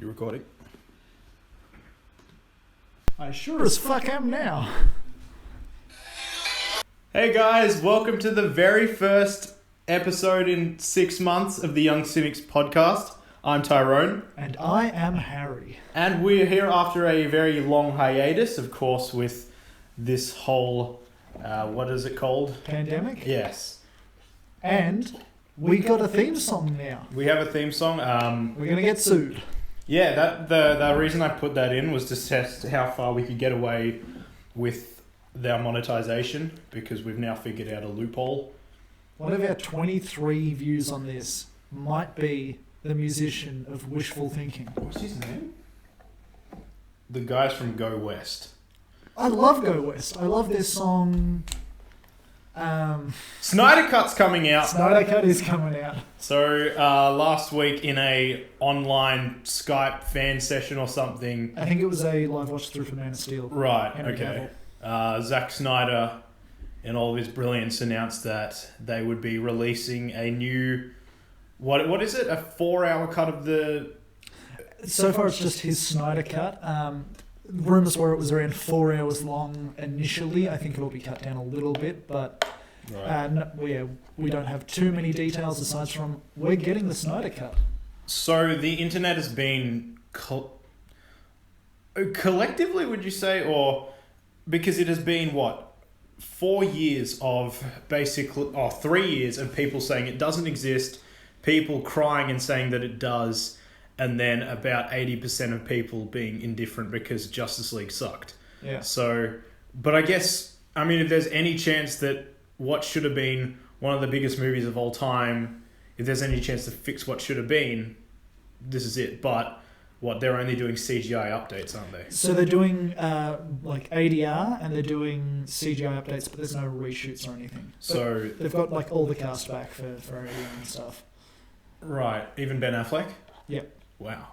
You recording? I sure as fuck am now. Hey guys, welcome to the very first episode in 6 months of the Young Cynics podcast. I'm Tyrone. And I am Harry. And we're here after a very long hiatus, of course, with this whole, what is it called? Pandemic? Yes. And we got a theme song now. We have a theme song. We're going to get sued. Yeah, the reason I put that in was to test how far we could get away with their monetization, because we've now figured out a loophole. One of our 23 views on this might be the musician of Wishful Thinking. What's his name? The guys from Go West. I love Go West. I love their song. Snyder Cut's coming out. Snyder Cut is coming out. So last week in a online Skype fan session or something. I think it was a live watch through for Man of Steel. Right, okay. Zack Snyder, in all of his brilliance, announced that they would be releasing a new, what is it? A 4-hour cut of the... So far it's just his Snyder Cut. Rumours were it was around 4 hours long initially. I think it'll be cut down a little bit, but we don't have too many details aside from we're getting the Snyder Cut. So the internet has been collectively, would you say, or because it has been 4 years of basically, 3 years of people saying it doesn't exist, people crying and saying that it does, and then about 80% of people being indifferent because Justice League sucked. Yeah. So, but I guess, if there's any chance that what should have been one of the biggest movies of all time, if there's any chance to fix what should have been, this is it. But they're only doing CGI updates, aren't they? So they're doing ADR and they're doing CGI updates, but there's no reshoots or anything. So they've got all the cast back for ADR and stuff. Right, even Ben Affleck? Yep. Wow.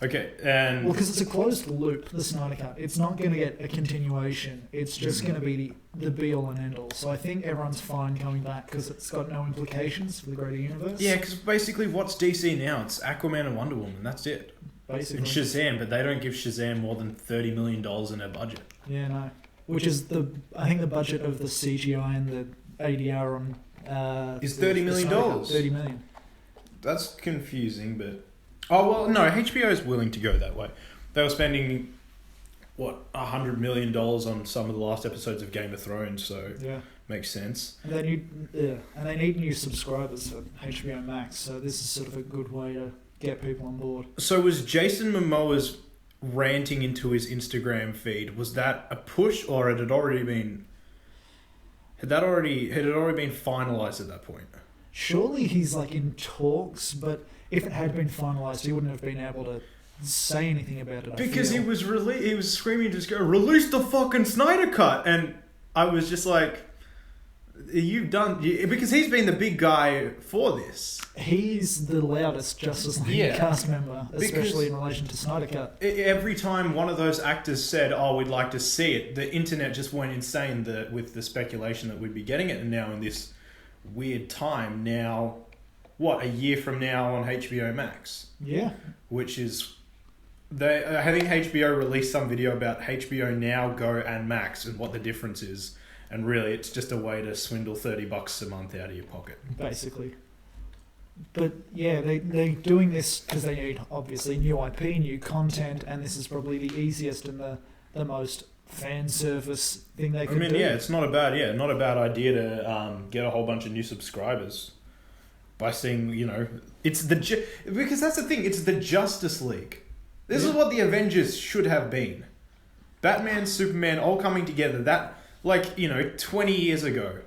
Okay, and... Well, because it's a closed loop, the Snyder Cut. It's not going to get a continuation. It's just going to be the be-all and end-all. So I think everyone's fine coming back because it's got no implications for the greater universe. Yeah, because basically what's DC now? It's Aquaman and Wonder Woman, that's it. Basically. And Shazam, but they don't give Shazam more than $30 million in their budget. Yeah, no. Which is I think the budget of the CGI and the ADR on... is $30 million. $30 million. That's confusing, but... Oh, well, no, HBO is willing to go that way. They were spending, $100 million on some of the last episodes of Game of Thrones, so yeah, makes sense. And they need new subscribers for HBO Max, so this is sort of a good way to get people on board. So was Jason Momoa's ranting into his Instagram feed, was that a push, or had it already been finalized at that point? Surely he's in talks, but if it had been finalised, he wouldn't have been able to say anything about it. Because he was screaming to just go, release the fucking Snyder Cut, and I was just like, because he's been the big guy for this. He's the loudest Justice League cast member, especially in relation to Snyder Cut. Every time one of those actors said, "Oh, we'd like to see it," the internet just went insane with the speculation that we'd be getting it, and now in this weird time now. A year from now on HBO Max? Yeah. Which is... I think HBO released some video about HBO Now, Go, and Max and what the difference is. And really, it's just a way to swindle $30 a month out of your pocket. Basically. But yeah, they're doing this because they need, obviously, new IP, new content, and this is probably the easiest and the most fan service thing they could do. It's not a bad idea to get a whole bunch of new subscribers. By saying, it's because that's the thing, it's the Justice League. This is what the Avengers should have been. Batman, Superman, all coming together. That, 20 years ago,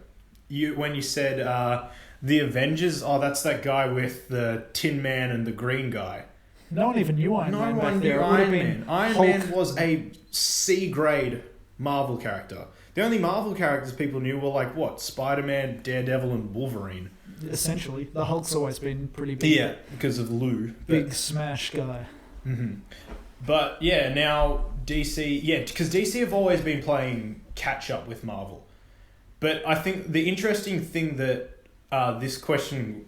when you said the Avengers, that's that guy with the Tin Man and the green guy. No one even knew Iron Man. No one knew Iron Man. Iron Man was a C-grade Marvel character. The only Marvel characters people knew were Spider-Man, Daredevil, and Wolverine. Essentially, the Hulk's always been pretty big. Yeah, because of Lou. Big smash guy. Mm-hmm. But yeah, now DC... Yeah, because DC have always been playing catch-up with Marvel. But I think the interesting thing that this question...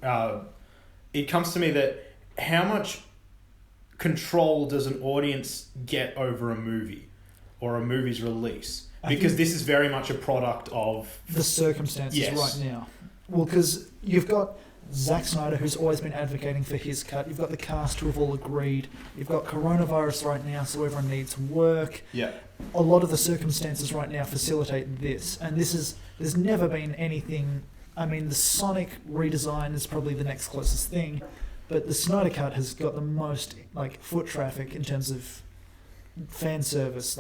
it comes to me that how much control does an audience get over a movie or a movie's release? Because this is very much a product of the circumstances right now. Well, because you've got Zack Snyder, who's always been advocating for his cut. You've got the cast who have all agreed. You've got coronavirus right now, so everyone needs work. Yeah. A lot of the circumstances right now facilitate this. And there's never been anything... I mean, the Sonic redesign is probably the next closest thing, but the Snyder Cut has got the most, foot traffic in terms of fan service,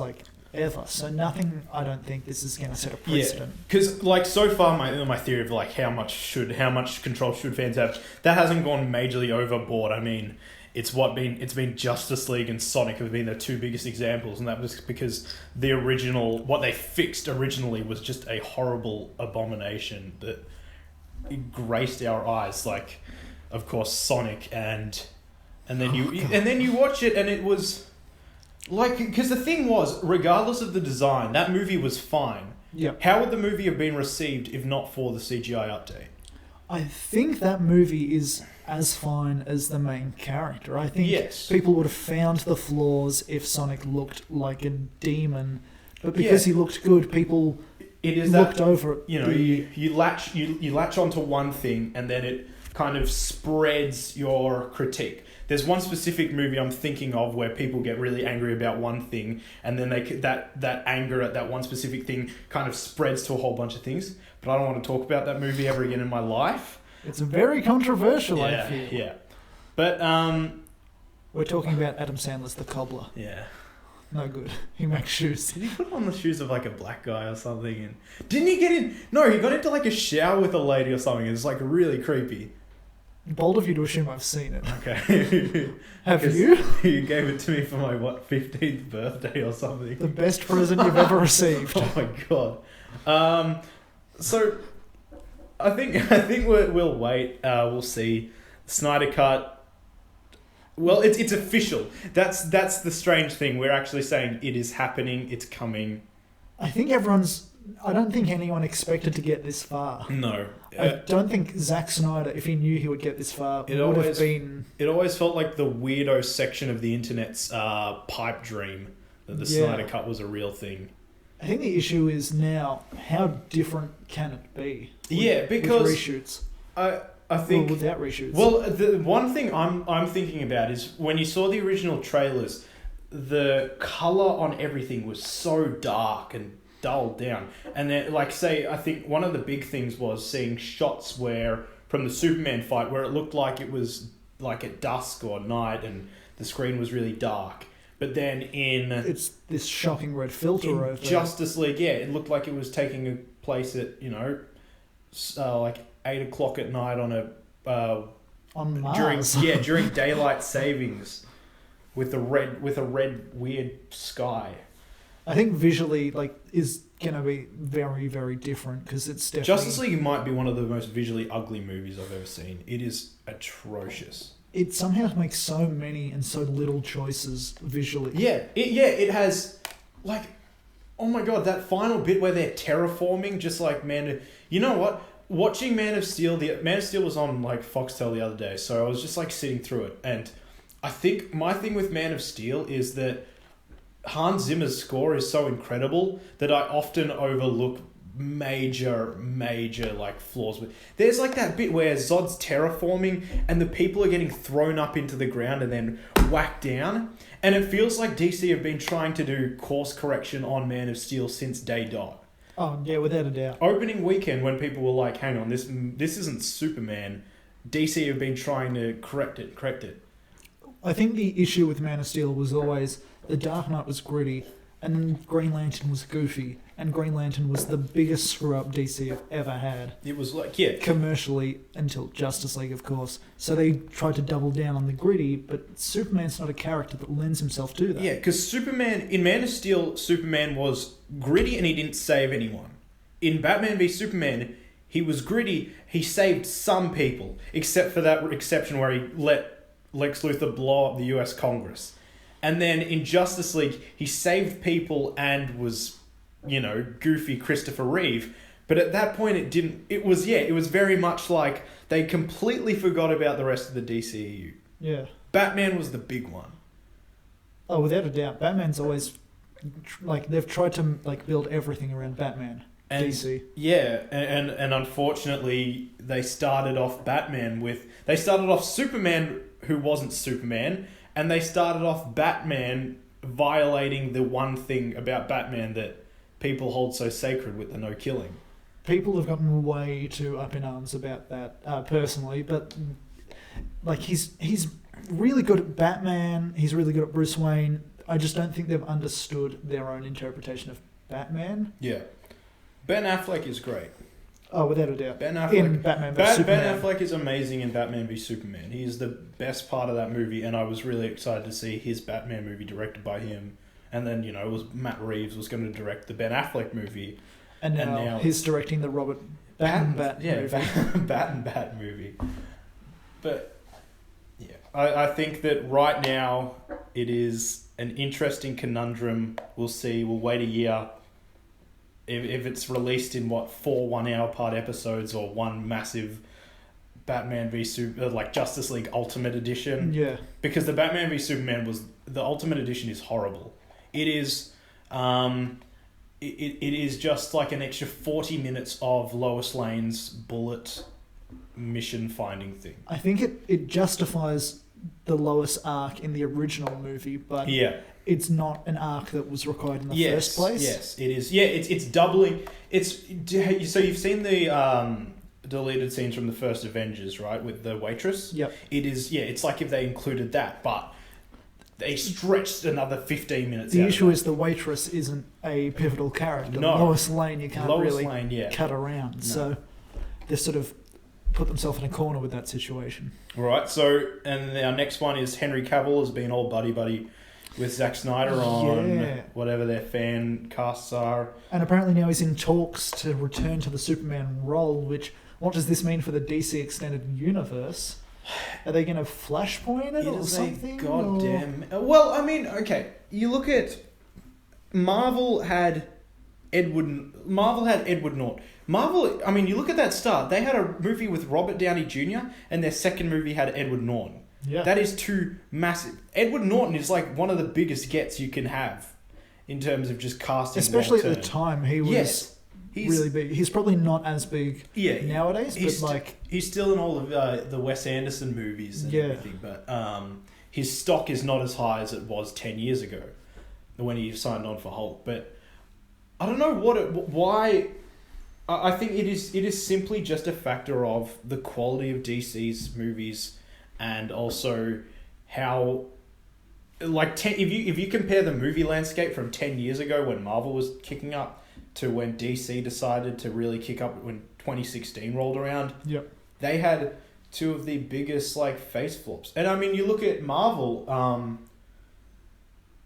ever. So nothing, I don't think this is going to set a precedent. Because so far my theory of how much control should fans have, that hasn't gone majorly overboard. I mean, it's been Justice League and Sonic have been the two biggest examples, and that was because what they fixed originally was just a horrible abomination that graced our eyes. Of course, Sonic and then you watch it and it was. Because the thing was, regardless of the design, that movie was fine. Yeah. How would the movie have been received if not for the CGI update? I think that movie is as fine as the main character. I think yes. People would have found the flaws if Sonic looked like a demon. But because he looked good, people looked over it. You latch onto one thing and then it kind of spreads your critique. There's one specific movie I'm thinking of where people get really angry about one thing, and then that anger at that one specific thing kind of spreads to a whole bunch of things. But I don't want to talk about that movie ever again in my life. It's very controversial, I feel. Yeah. But we're talking about Adam Sandler's The Cobbler. Yeah. No good. He makes shoes. Did he put on the shoes of a black guy or something? And didn't he get in? No, he got into a shower with a lady or something. It's really creepy. Bold of you to assume I've seen it. Okay. Have you? You gave it to me for my 15th birthday or something. The best present you've ever received. Oh my god. So I think we'll wait. We'll see. Snyder Cut. Well, it's official. That's the strange thing. We're actually saying it is happening. It's coming. I think I don't think anyone expected to get this far. No. I don't think Zack Snyder, if he knew he would get this far, would have been... It always felt like the weirdo section of the internet's pipe dream that the Snyder Cut was a real thing. I think the issue is now, how different can it be? Because... With reshoots. I think... Well, without reshoots. Well, the one thing I'm thinking about is when you saw the original trailers, the colour on everything was so dark and dulled down. And then, I think one of the big things was seeing shots from the Superman fight where it looked like it was at dusk or night and the screen was really dark. But then it's this shocking red filter over Justice League, it looked like it was taking place at 8 o'clock at night on Mars. during daylight savings with a red weird sky. I think visually, is going to be very, very different because it's definitely... Justice League might be one of the most visually ugly movies I've ever seen. It is atrocious. It somehow makes so many and so little choices visually. It has, oh my god, that final bit where they're terraforming, just like you know what? Watching Man of Steel was on Foxtel the other day, so I was just sitting through it, and I think my thing with Man of Steel is that Hans Zimmer's score is so incredible that I often overlook major flaws with. There's that bit where Zod's terraforming and the people are getting thrown up into the ground and then whacked down, and it feels like DC have been trying to do course correction on Man of Steel since day dot. Oh yeah, without a doubt. Opening weekend when people were hang on, this isn't Superman, DC have been trying to correct it. I think the issue with Man of Steel was always the Dark Knight was gritty, and then Green Lantern was goofy, and Green Lantern was the biggest screw-up DC have ever had. It was commercially, until Justice League, of course. So they tried to double down on the gritty, but Superman's not a character that lends himself to that. Yeah, because in Man of Steel, Superman was gritty and he didn't save anyone. In Batman v Superman, he was gritty, he saved some people, except for that exception where he let Lex Luthor blow up the US Congress. And then in Justice League, he saved people and was, goofy Christopher Reeve. But at that point, it was very much they completely forgot about the rest of the DCEU. Yeah. Batman was the big one. Oh, without a doubt, Batman's always like they've tried to like build everything around Batman. And, DC. Yeah, and unfortunately, they started off Superman, who wasn't Superman, and they started off Batman violating the one thing about Batman that people hold so sacred with the no killing. People have gotten way too up in arms about that, personally, but like he's really good at Batman. He's really good at Bruce Wayne. I just don't think they've understood their own interpretation of Batman. Yeah. Ben Affleck is great. Oh, without a doubt. Ben Affleck. In Batman v Superman. Ben Affleck is amazing in Batman v Superman. He is the best part of that movie, and I was really excited to see his Batman movie directed by him. And then, it was Matt Reeves was going to direct the Ben Affleck movie. And now he's directing the Robert Bat movie. Bat and Bat movie. But, yeah, I think that right now it is an interesting conundrum. We'll see. We'll wait a year. If it's released in 4 1-hour part episodes or one massive Batman v Justice League Ultimate Edition. Yeah. Because the Batman v Superman the Ultimate Edition is horrible. It is it is just like an extra 40 minutes of Lois Lane's bullet mission finding thing. I think it justifies the Lois arc in the original movie, but it's not an arc that was required in the first place. Yes, it is. Yeah, it's doubling. So you've seen the deleted scenes from the first Avengers, right, with the waitress? Yep. It is. Yeah, it's like if they included that, but they stretched another 15 minutes. The issue is the waitress isn't a pivotal character. No. Lois Lane, you can't cut around. No. So they sort of put themselves in a corner with that situation. All right. So, and our next one is Henry Cavill has been all buddy with Zack Snyder on whatever their fan casts are. And apparently now he's in talks to return to the Superman role, which, what does this mean for the DC Extended Universe? Are they going to Flashpoint it or something? Goddamn. Well, I mean, okay. You look at Marvel had Edward Norton. Marvel, I mean, you look at that start. They had a movie with Robert Downey Jr. and their second movie had Edward Norton. Yeah. That is two massive... Edward Norton is like one of the biggest gets you can have in terms of just casting. Especially at the time, he was really big. He's probably not as big nowadays, but he's still in all of the Wes Anderson movies and everything, but his stock is not as high as it was 10 years ago when he signed on for Hulk. But I don't know why... I think it is simply just a factor of the quality of DC's movies and also how, like, if you compare the movie landscape from 10 years ago when Marvel was kicking up to when DC decided to really kick up when 2016 rolled around, they had two of the biggest, like, face flops. And I mean, you look at Marvel,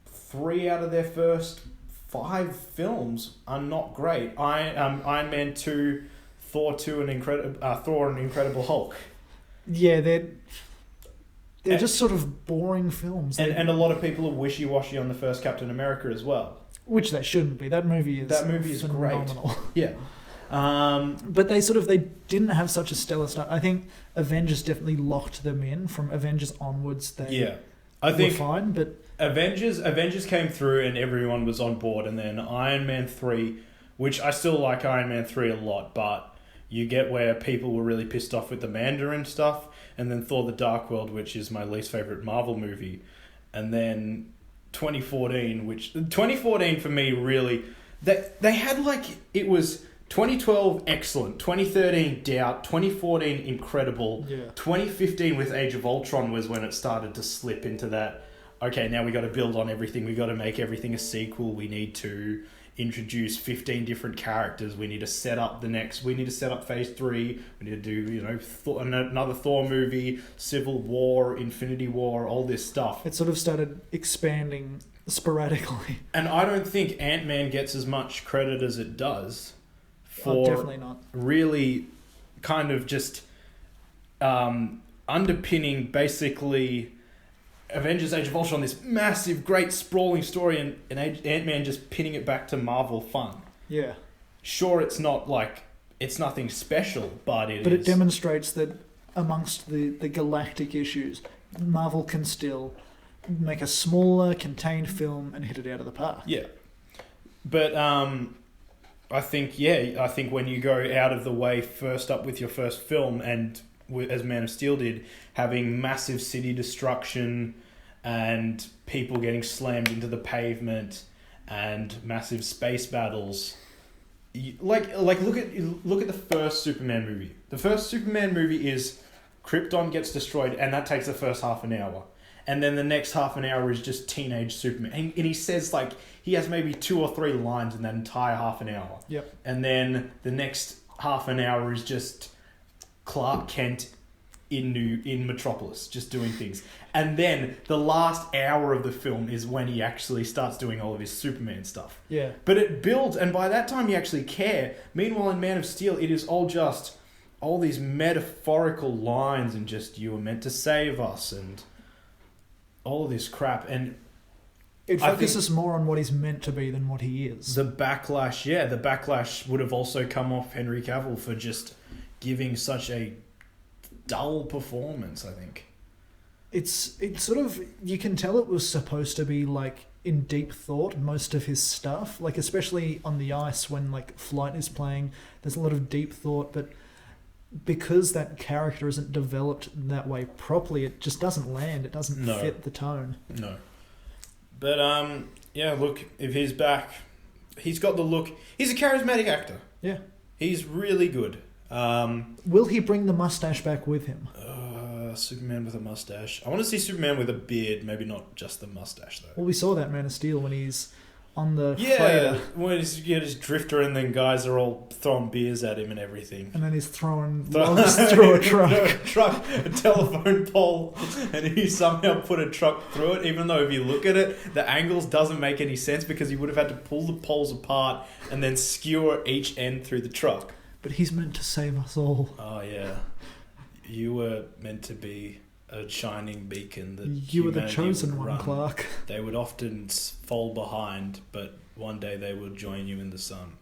3 out of their first 5 films are not great. Iron Man 2, Thor 2, and Incredible Hulk. Yeah, they're just sort of boring films. And a lot of people are wishy-washy on the first Captain America as well. Which they shouldn't be. That movie is phenomenal. Great. Yeah. But they didn't have such a stellar start. I think Avengers definitely locked them in. From Avengers onwards, they were fine, but Avengers came through and everyone was on board, and then Iron Man 3, which I still like Iron Man 3 a lot, but you get where people were really pissed off with the Mandarin stuff, and then Thor: The Dark World, which is my least favorite Marvel movie, and then 2014 for me really, they had like, it was 2012 excellent, 2013 doubt, 2014 incredible, 2015 with Age of Ultron was when it started to slip into that, okay, now we got to build on everything, we got to make everything a sequel, we need to introduce 15 different characters, we need to set up phase 3, we need to do, another Thor movie, Civil War, Infinity War, all this stuff. It sort of started expanding sporadically. And I don't think Ant-Man gets as much credit as it does for definitely not. Really kind of just underpinning basically Avengers Age of Ultron, this massive, great, sprawling story, and Ant-Man just pinning it back to Marvel fun. Yeah. Sure, it's nothing special, but it demonstrates that amongst the galactic issues, Marvel can still make a smaller, contained film and hit it out of the park. Yeah. But I think when you go out of the way first up with your first film, and as Man of Steel did, having massive city destruction and people getting slammed into the pavement and massive space battles, look at the first Superman movie. The first Superman movie is Krypton gets destroyed, and that takes the first half an hour. And then the next half an hour is just teenage Superman. And he says, like, he has maybe 2 or 3 lines in that entire half an hour. Yep. And then the next half an hour is just Clark Kent in Metropolis, just doing things. And then the last hour of the film is when he actually starts doing all of his Superman stuff. Yeah. But it builds, and by that time you actually care. Meanwhile, in Man of Steel, it is all just all these metaphorical lines and just, you were meant to save us, and all this crap. And it focuses more on what he's meant to be than what he is. The backlash would have also come off Henry Cavill for just giving such a dull performance, I think. It's sort of, you can tell it was supposed to be like in deep thought, most of his stuff, like especially on the ice when like Flight is playing, there's a lot of deep thought, but because that character isn't developed that way properly, it just doesn't land. It doesn't fit the tone. No. But, look, if he's back, he's got the look. He's a charismatic actor. Yeah. He's really good. Will he bring the mustache back with him? Superman with a mustache. I want to see Superman with a beard, maybe not just the mustache, though. Well, we saw that Man of Steel when he's on the freighter. When he's his drifter and then guys are all throwing beers at him and everything. And then he's throwing logs through a truck. A telephone pole, and he somehow put a truck through it, even though if you look at it, the angles doesn't make any sense because he would have had to pull the poles apart and then skewer each end through the truck. But he's meant to save us all. Oh, yeah. You were meant to be a shining beacon that you were the chosen one, run. Clark. They would often fall behind, but one day they will join you in the sun.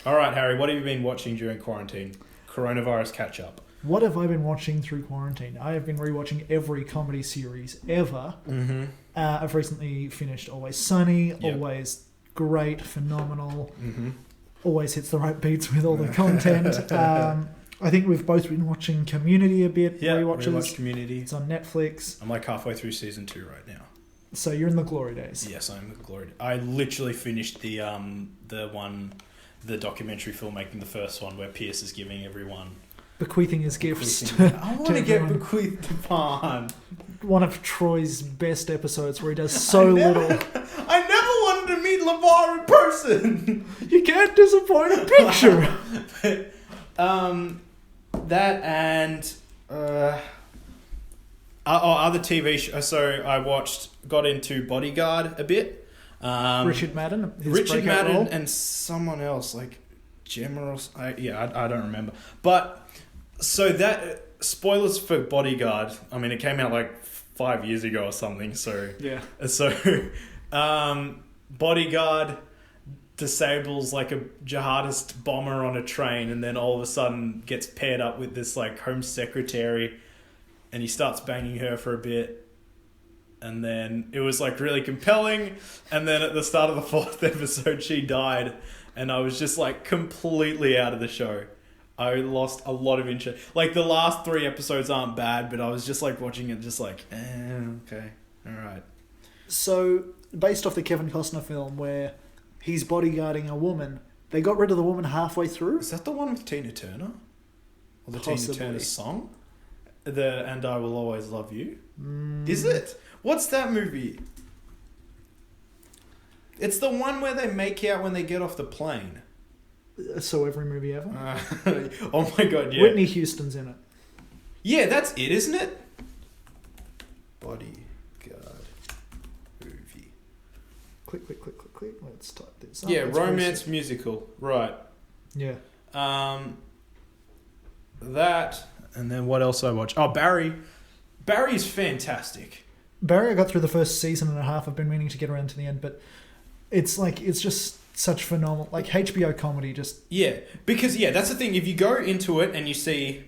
All right, Harry, what have you been watching during quarantine? Coronavirus catch up. What have I been watching through quarantine? I have been rewatching every comedy series ever. Mm-hmm. I've recently finished Always Sunny, Always great, phenomenal. Mm-hmm. Always hits the right beats with all the content. I think we've both been watching Community a bit. Yeah, rewatches. Community. It's on Netflix. I'm like halfway through season 2 right now. So you're in the glory days. Yes, I'm in the glory. I literally finished the documentary filmmaking, the first one where Pierce is giving everyone bequeathing his gifts. I want to get bequeathed to Pan. One of Troy's best episodes where he does so little. I never wanted to meet LeVar in person. You can't disappoint a picture. But, that and other TV shows. So I got into Bodyguard a bit. Richard Madden. Richard Madden role. and someone else like Gemma. I don't remember. But so that spoilers for Bodyguard. I mean, it came out like 5 years ago or something. So yeah. So Bodyguard disables like a jihadist bomber on a train, and then all of a sudden gets paired up with this like home secretary, and he starts banging her for a bit, and then it was like really compelling, and then at the start of the 4th episode she died, and I was just like completely out of the show. I lost a lot of interest. Like the last 3 episodes aren't bad, but I was just like watching it just like okay, all right. So based off the Kevin Costner film where he's bodyguarding a woman, they got rid of the woman halfway through. Is that the one with Tina Turner? Or the Possibly. Tina Turner song? The And I Will Always Love You? Is it? What's that movie? It's the one where they make out when they get off the plane. So every movie ever? Oh my god, yeah. Whitney Houston's in it. Yeah, that's it, isn't it? Bodyguard movie. Click. Let's type this. Yeah, romance musical. Right. Yeah. That, and then what else I watch? Oh, Barry. Barry's fantastic. Barry, I got through the first season and a half. I've been meaning to get around to the end, but it's just such phenomenal, like HBO comedy. Just because that's the thing. If you go into it and you see,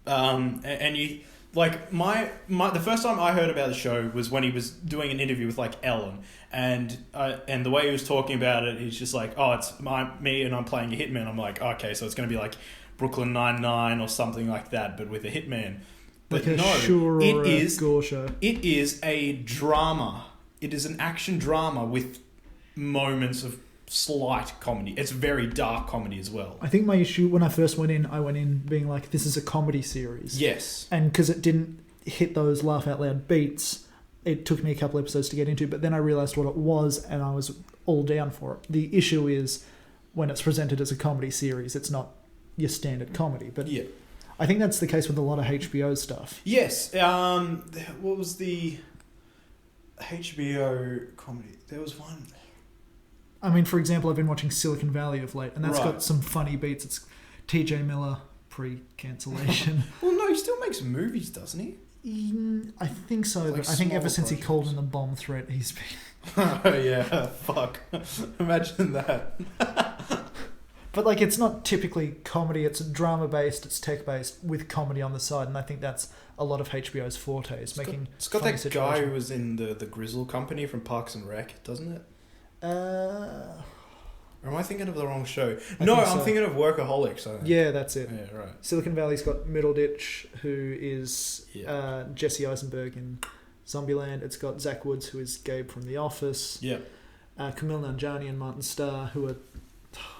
and you like the first time I heard about the show was when he was doing an interview with like Ellen, and the way he was talking about it, he's just like, oh, it's me and I'm playing a hitman. I'm like, okay, so it's going to be like Brooklyn Nine-Nine or something like that, but with a hitman. But like a no, Sure it or is a Gore show. It is a drama. It is an action drama with moments of slight comedy. It's very dark comedy as well. I think my issue when I first went in being like, this is a comedy series. Yes. And because it didn't hit those laugh out loud beats, it took me a couple episodes to get into, but then I realised what it was and I was all down for it. The issue is when it's presented as a comedy series, it's not your standard comedy. But yeah, I think that's the case with a lot of HBO stuff. Yes. What was the HBO comedy? There was one. I mean, for example, I've been watching Silicon Valley of late, and that's Right. got some funny beats. It's TJ Miller pre-cancellation. Well, no, he still makes movies, doesn't he? I think so, Like but I think ever small since he called projects. in the bomb threat, he's been... Oh, yeah. Fuck. Imagine that. But, like, it's not typically comedy. It's drama-based, it's tech-based, with comedy on the side, and I think that's a lot of HBO's forte, is making It's got funny that guy situations. who was in the Grizzle Company from Parks and Rec, doesn't it? Or am I thinking of the wrong show? I No, think I'm so. thinking of Workaholics. I think. Yeah, that's it. Yeah, right. Silicon Valley's got Middleditch, who is Yeah. Jesse Eisenberg in Zombieland. It's got Zach Woods, who is Gabe from The Office. Yeah. Camille Nanjiani and Martin Starr, who are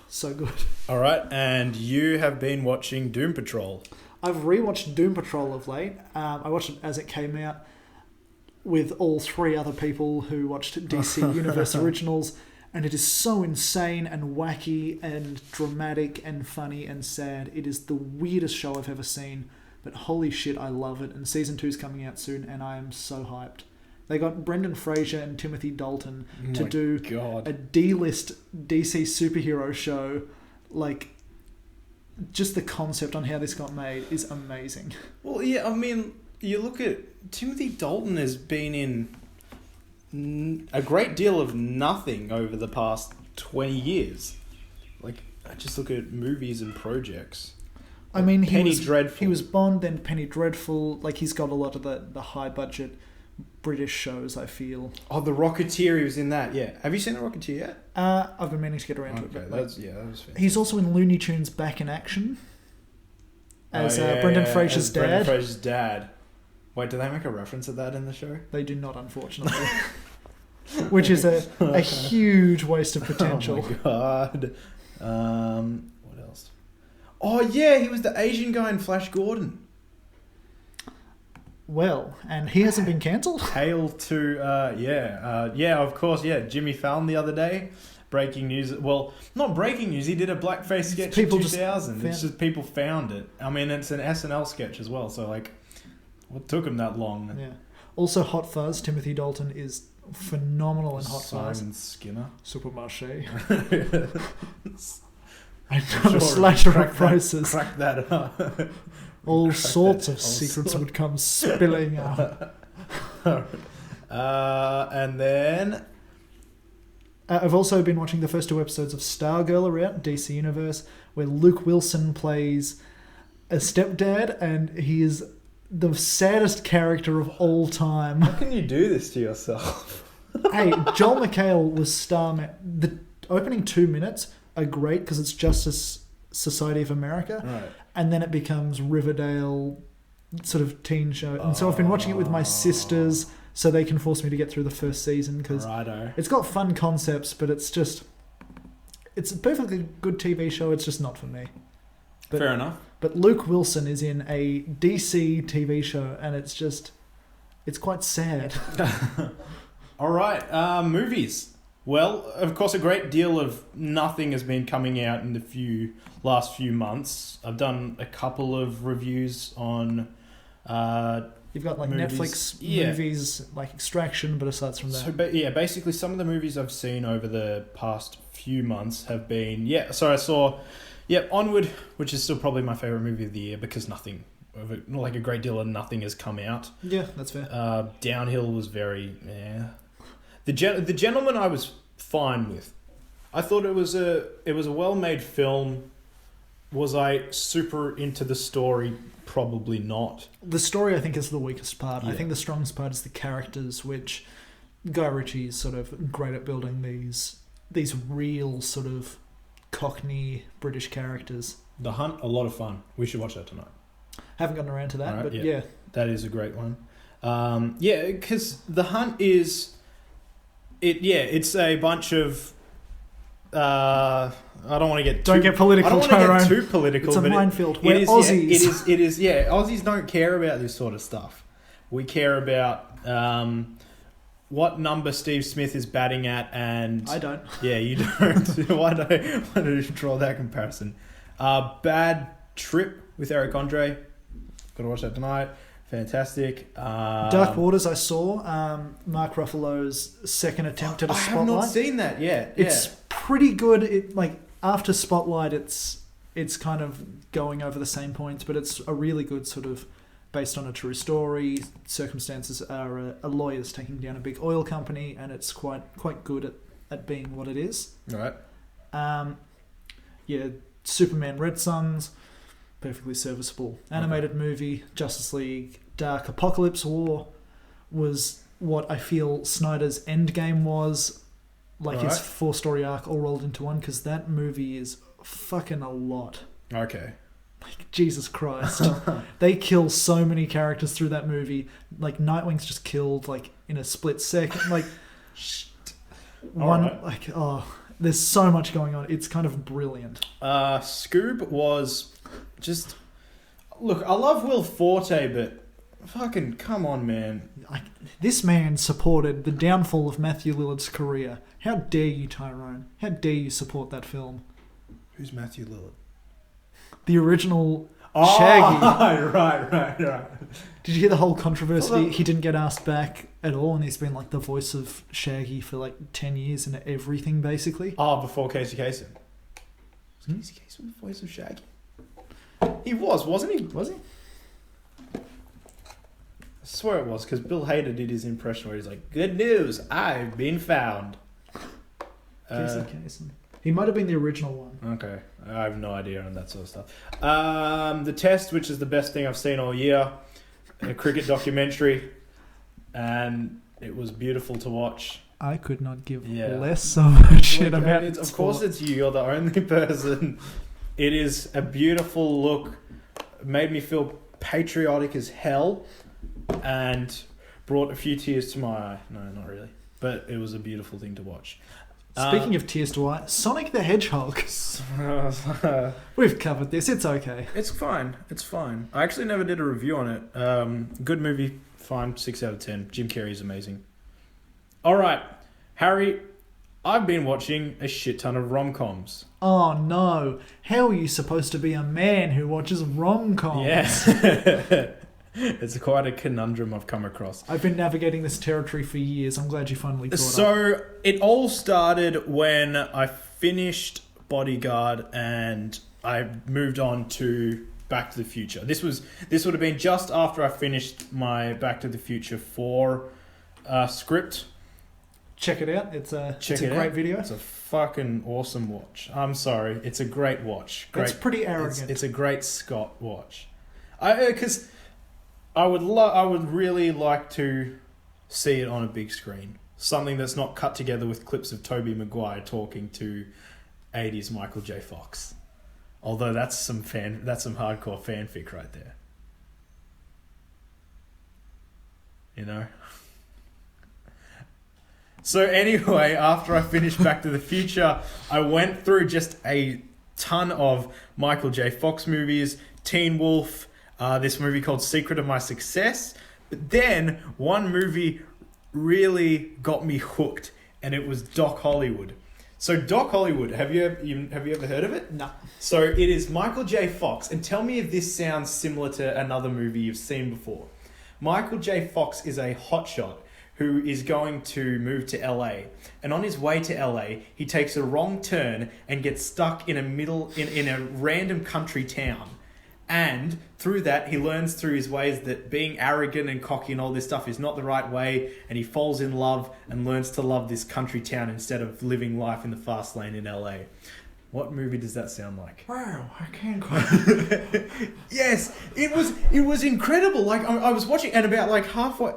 so good. All right, and you have been watching Doom Patrol. I've rewatched Doom Patrol of late. I watched it as it came out with all three other people who watched DC Universe Originals, and it is so insane and wacky and dramatic and funny and sad. It is the weirdest show I've ever seen, but holy shit, I love it. And season 2's coming out soon, and I am so hyped. They got Brendan Fraser and Timothy Dalton to do a D-list DC superhero show. Like, just the concept on how this got made is amazing. Well, yeah, I mean, you look at Timothy Dalton has been in a great deal of nothing over the past 20 years. Like, I just look at movies and projects. I mean, Penny Dreadful. He was Bond, then Penny Dreadful. Like, he's got a lot of the high budget British shows, I feel. Oh, The Rocketeer, he was in that, yeah. Have you seen The Rocketeer yet? I've been meaning to get around to it. Okay, But that was fantastic. he's also in Looney Tunes Back in Action as Brendan Fraser's as dad. Brendan Fraser's dad. Wait, do they make a reference to that in the show? They do not, unfortunately. Which is a huge waste of potential. Oh my god. What else? Oh yeah, he was the Asian guy in Flash Gordon. Well, and he hasn't been cancelled? Hail to, yeah, of course, yeah. Jimmy Fallon the other day. Breaking news. Well, not breaking news. He did a blackface sketch in 2000. It's just people found it. I mean, it's an SNL sketch as well. So, like, what took him that long? Yeah. Also, Hot Fuzz. Timothy Dalton is phenomenal in Hot Fuzz. Simon Skinner. Supermarché. I'm I'm a slasher crack of prices. Crack that up. All Crack sorts that. of secrets would come spilling out. And then... I've also been watching the first 2 episodes of Stargirl are out, DC Universe, where Luke Wilson plays a stepdad, and he is the saddest character of all time. How can you do this to yourself? Hey, Joel McHale was Starman. The opening 2 minutes are great because it's Justice Society of America, Right. and then it becomes Riverdale sort of teen show. And so I've been watching it with my sisters so they can force me to get through the first season because it's got fun concepts, but it's a perfectly good TV show. It's just not for me. But, Fair enough. But Luke Wilson is in a DC TV show, and it's quite sad. All right, movies. Well, of course, a great deal of nothing has been coming out in the last few months. I've done a couple of reviews on... You've got like movies. Netflix movies like Extraction, but aside from that... So, basically some of the movies I've seen over the past few months have been... So I saw... Onward, which is still probably my favourite movie of the year because a great deal of nothing has come out. Yeah, that's fair. Downhill was very... The Gentleman I was fine with. I thought it was a well-made film. Was I super into the story? Probably not. The story, I think, is the weakest part. Yeah. I think the strongest part is the characters, which Guy Ritchie is sort of great at building these real sort of Cockney British characters. The Hunt, a lot of fun. We should watch that tonight. Haven't gotten around to that, Alright, but yeah. yeah. That is a great one. Because The Hunt is... it's a bunch of... I don't want to get too... Don't get political, I don't want to Tyrone. get too political. It's a but minefield. We're Aussies. It is, Aussies don't care about this sort of stuff. We care about what number Steve Smith is batting at, and... I don't. Yeah, you don't. Why do you draw that comparison? Bad Trip with Eric Andre. Got to watch that tonight. Fantastic. Dark Waters, I saw. Mark Ruffalo's second attempt at a Spotlight. I have not seen that yet. It's pretty good. It after Spotlight, it's kind of going over the same points, but it's a really good sort of based on a true story. Circumstances are a lawyer's taking down a big oil company, and it's quite good at being what it is. Right. Superman Red Suns, perfectly serviceable animated movie. Justice League Dark Apocalypse War was what I feel Snyder's Endgame was, like his 4-story arc all rolled into one, because that movie is fucking a lot. Okay. Like, Jesus Christ. They kill so many characters through that movie. Like, Nightwing's just killed, like, in a split second. Like, there's so much going on. It's kind of brilliant. Scoob was just... Look, I love Will Forte, but fucking come on, man. This man supported the downfall of Matthew Lillard's career. How dare you, Tyrone? How dare you support that film? Who's Matthew Lillard? The original Shaggy. Right. Did you hear the whole controversy? He didn't get asked back at all, and he's been like the voice of Shaggy for like 10 years in everything, basically. Oh, before Casey Kasem. Was Casey Kasem the voice of Shaggy? He was, wasn't he? Was he? I swear it was, because Bill Hader did his impression where he's like, "Good news, I've been found." Casey Kasem. He might have been the original one. Okay. I have no idea on that sort of stuff. The Test, which is the best thing I've seen all year. A cricket documentary. And it was beautiful to watch. I could not give less of a shit about it. Of course it's you. You're the only person. It is a beautiful look. It made me feel patriotic as hell. And brought a few tears to my eye. No, not really. But it was a beautiful thing to watch. Speaking of tears to eye, Sonic the Hedgehog. We've covered this. It's okay. It's fine. I actually never did a review on it. Good movie. Fine. 6 out of 10. Jim Carrey's amazing. All right, Harry. I've been watching a shit ton of rom-coms. Oh no! How are you supposed to be a man who watches rom-coms? Yeah. It's quite a conundrum I've come across. I've been navigating this territory for years. I'm glad you finally caught up. So it all started when I finished Bodyguard and I moved on to Back to the Future. This would have been just after I finished my Back to the Future 4 script. Check it out. It's a great video. It's a fucking awesome watch. I'm sorry. It's a great watch. It's pretty arrogant. It's a great Scott watch. Because I would really like to see it on a big screen. Something that's not cut together with clips of Tobey Maguire talking to 80s Michael J. Fox. Although that's some hardcore fanfic right there. You know? So anyway, after I finished Back to the Future, I went through just a ton of Michael J. Fox movies, Teen Wolf, this movie called Secret of My Success. But then one movie really got me hooked, and it was Doc Hollywood. So Doc Hollywood, have you ever heard of it? No. So it is Michael J. Fox, and tell me if this sounds similar to another movie you've seen before. Michael J. Fox is a hotshot who is going to move to LA, and on his way to LA, he takes a wrong turn and gets stuck in a random country town. And through that, he learns through his ways that being arrogant and cocky and all this stuff is not the right way. And he falls in love and learns to love this country town instead of living life in the fast lane in LA. What movie does that sound like? Wow, I can't quite. Yes, it was incredible. Like I was watching, and about like halfway,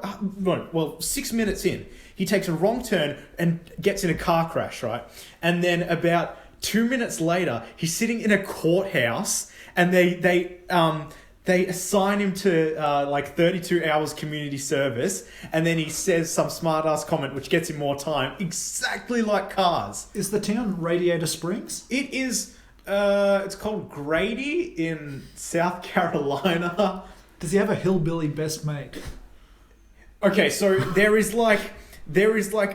6 minutes in, he takes a wrong turn and gets in a car crash, right? And then about 2 minutes later, he's sitting in a courthouse, and they assign him to like 32 hours community service, and then he says some smart ass comment which gets him more time, exactly like Cars. Is the town Radiator Springs? It is. It's called Grady in South Carolina. Does he have a hillbilly best mate? Okay, so there is like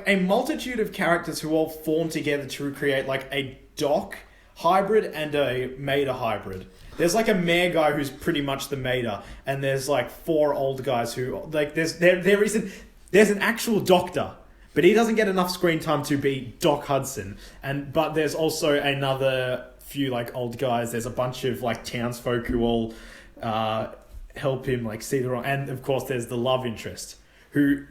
a multitude of characters who all form together to create like a Doc hybrid and a Mater hybrid. There's like a mayor guy who's pretty much the Mater, and there's like 4 old guys who like there's an actual doctor, but he doesn't get enough screen time to be Doc Hudson. But there's also another few like old guys. There's a bunch of like townsfolk who all help him like see the wrong, and of course there's the love interest who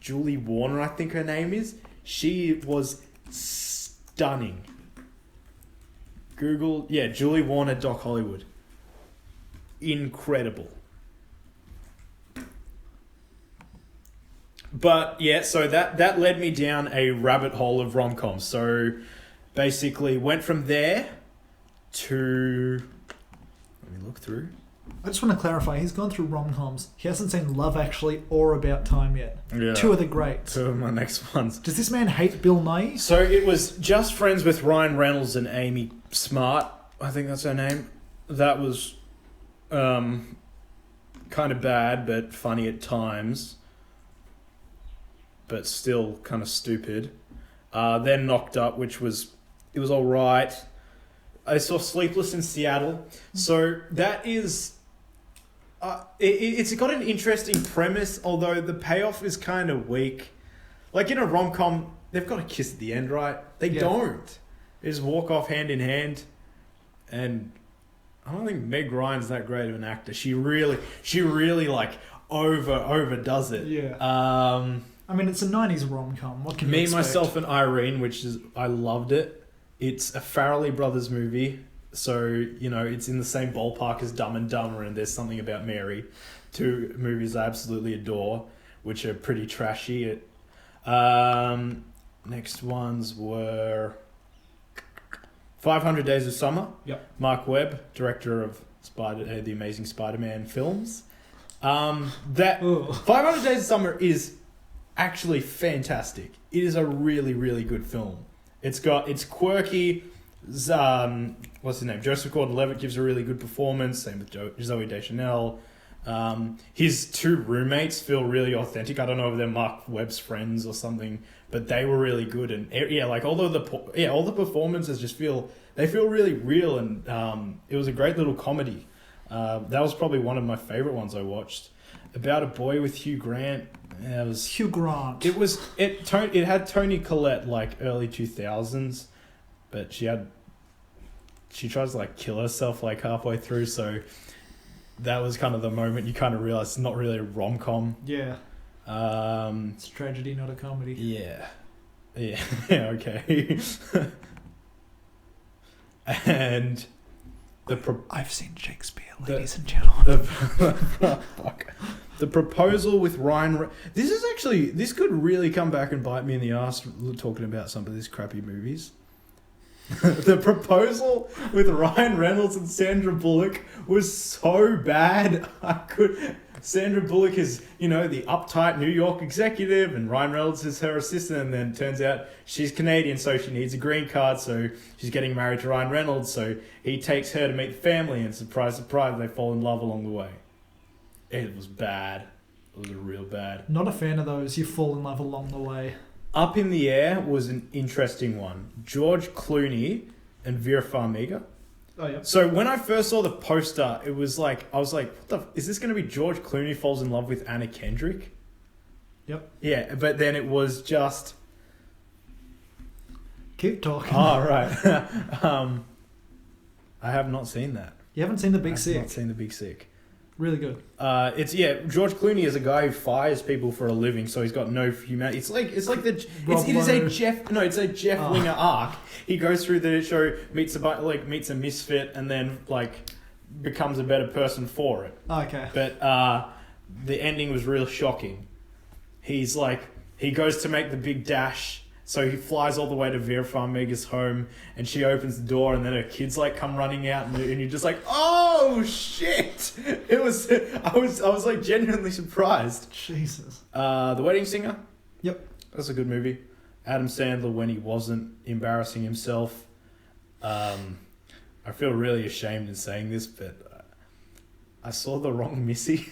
Julie Warner, I think her name is. She was stunning. Google, Julie Warner, Doc Hollywood. Incredible. But yeah, so that led me down a rabbit hole of rom-coms. So basically went from there to, let me look through. I just want to clarify, he's gone through rom-coms. He hasn't seen Love Actually or About Time yet. Yeah. 2 of the greats. 2 of my next ones. Does this man hate Bill Nighy? So it was Just Friends with Ryan Reynolds and Amy Smart. I think that's her name. That was kind of bad, but funny at times. But still kind of stupid. Then Knocked Up, which was all right. I saw Sleepless in Seattle. So that is... it's got an interesting premise, although the payoff is kind of weak. Like in a rom-com, they've got a kiss at the end, right? They don't. They just walk off hand in hand. And I don't think Meg Ryan's that great of an actor. She really like overdoes it. Yeah. I mean, it's a 90s rom-com. What can you Me, expect? Myself, and Irene, I loved it. It's a Farrelly Brothers movie. So, it's in the same ballpark as Dumb and Dumber, and There's Something About Mary. 2 movies I absolutely adore, which are pretty trashy. Next ones were 500 Days of Summer. Yep. Mark Webb, director of the Amazing Spider-Man films. 500 Days of Summer is actually fantastic. It is a really, really good film. It's quirky. What's his name? Joseph Gordon-Levitt gives a really good performance. Same with Zooey Deschanel. His 2 roommates feel really authentic. I don't know if they're Mark Webb's friends or something, but they were really good. And all the performances just feel really real. And it was a great little comedy. That was probably one of my favorite ones I watched. About a Boy with Hugh Grant. It was Hugh Grant. It had Toni Collette like early 2000s, but she tries to like kill herself like halfway through, so that was kind of the moment you kind of realize it's not really a rom-com. Yeah. It's a tragedy, not a comedy. Yeah. Okay. And I've seen Shakespeare, ladies and gentlemen. The Proposal with Ryan... This could really come back and bite me in the ass talking about some of these crappy movies. The Proposal with Ryan Reynolds and Sandra Bullock was so bad. Sandra Bullock is, the uptight New York executive, and Ryan Reynolds is her assistant, and then turns out she's Canadian, so she needs a green card, so she's getting married to Ryan Reynolds, so he takes her to meet the family, and surprise, surprise, they fall in love along the way. It was bad. It was real bad. Not a fan of those. You fall in love along the way. Up in the Air was an interesting one. George Clooney and Vera Farmiga. Oh, yeah. So when I first saw the poster, it was like, I was like, is this going to be George Clooney falls in love with Anna Kendrick? Yep. Yeah, but then it was just... Keep talking. Oh, right. I have not seen that. You haven't seen The Big Sick? I have not seen The Big Sick. Really good. George Clooney is a guy who fires people for a living, so he's got no humanity. It's a Jeff Winger arc. He goes through the show, meets a misfit, and then becomes a better person for it. Okay. But the ending was real shocking. He goes to make the big dash. So he flies all the way to Vera Farmiga's home, and she opens the door, and then her kids come running out, and you're just like, oh shit! I was genuinely surprised. Jesus. The Wedding Singer. Yep, that's a good movie. Adam Sandler when he wasn't embarrassing himself. I feel really ashamed in saying this, but I saw The Wrong Missy.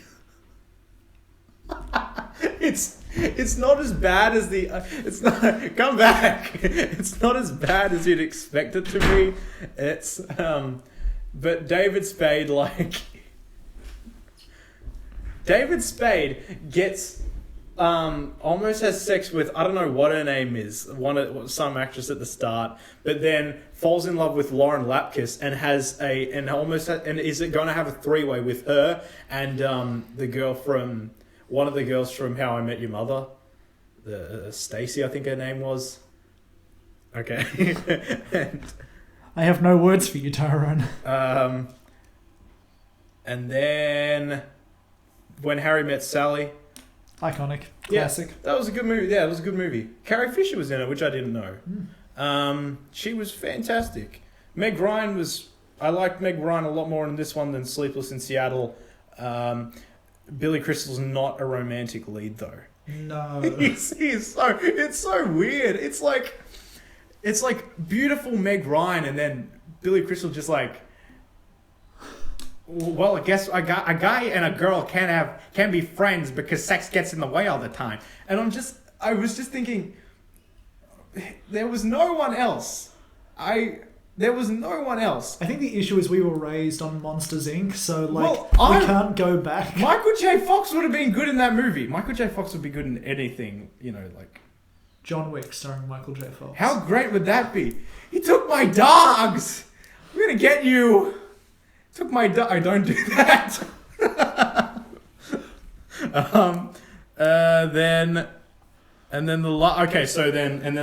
It's not as bad as it's not come back. It's not as bad as you'd expect it to be. It's but David Spade gets almost has sex with, I don't know what her name is, some actress at the start, but then falls in love with Lauren Lapkus and is going to have a three-way with her and one of the girls from How I Met Your Mother, Stacy, I think her name was. Okay. And I have no words for you, Tyrone. And then When Harry Met Sally. Iconic. Classic. Yeah, that was a good movie. Yeah, it was a good movie. Carrie Fisher was in it, which I didn't know. She was fantastic. Meg Ryan I liked Meg Ryan a lot more in this one than Sleepless in Seattle. Billy Crystal's not a romantic lead though. No. It's so weird. It's like beautiful Meg Ryan and then Billy Crystal just well, I guess a guy and a girl can be friends because sex gets in the way all the time. And I was just thinking there was no one else. There was no one else. I think the issue is we were raised on Monsters, Inc., so we can't go back. Michael J. Fox would have been good in that movie. Michael J. Fox would be good in anything, John Wick starring Michael J. Fox. How great would that be? He took my dogs! I'm gonna get you! Took my dog. I don't do that. Then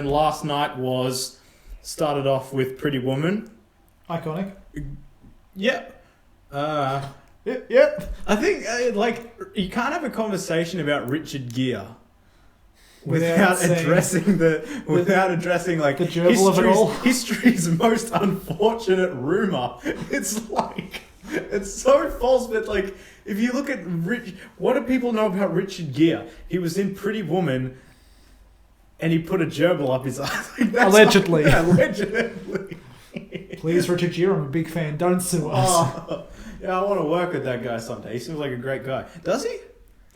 last night started off with Pretty Woman. Iconic. Yep. Yep. I think you can't have a conversation about Richard Gere without addressing the gerbil of it all. History's most unfortunate rumor. It's so false, but if you look at what do people know about Richard Gere? He was in Pretty Woman, and he put a gerbil up his ass. Allegedly. Allegedly. Please, Richard Gere, I'm a big fan. Don't sue us. Yeah, I want to work with that guy someday. He seems like a great guy. Does he?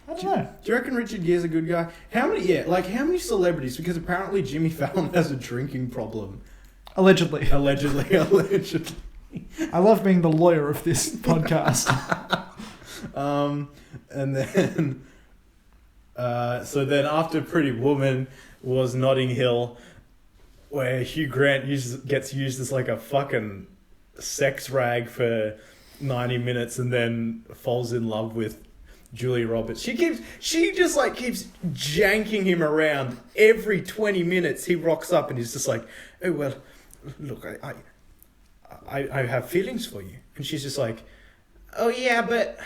I don't know. Do you reckon Richard Gere's a good guy? How many celebrities? Because apparently Jimmy Fallon has a drinking problem. Allegedly. Allegedly. I love being the lawyer of this podcast. And then, so then after Pretty Woman was Notting Hill, where Hugh Grant gets used as a fucking sex rag for 90 minutes and then falls in love with Julia Roberts. She just keeps janking him around. Every 20 minutes he rocks up and he's just like, oh well, look, I have feelings for you. And she's just like, oh yeah, but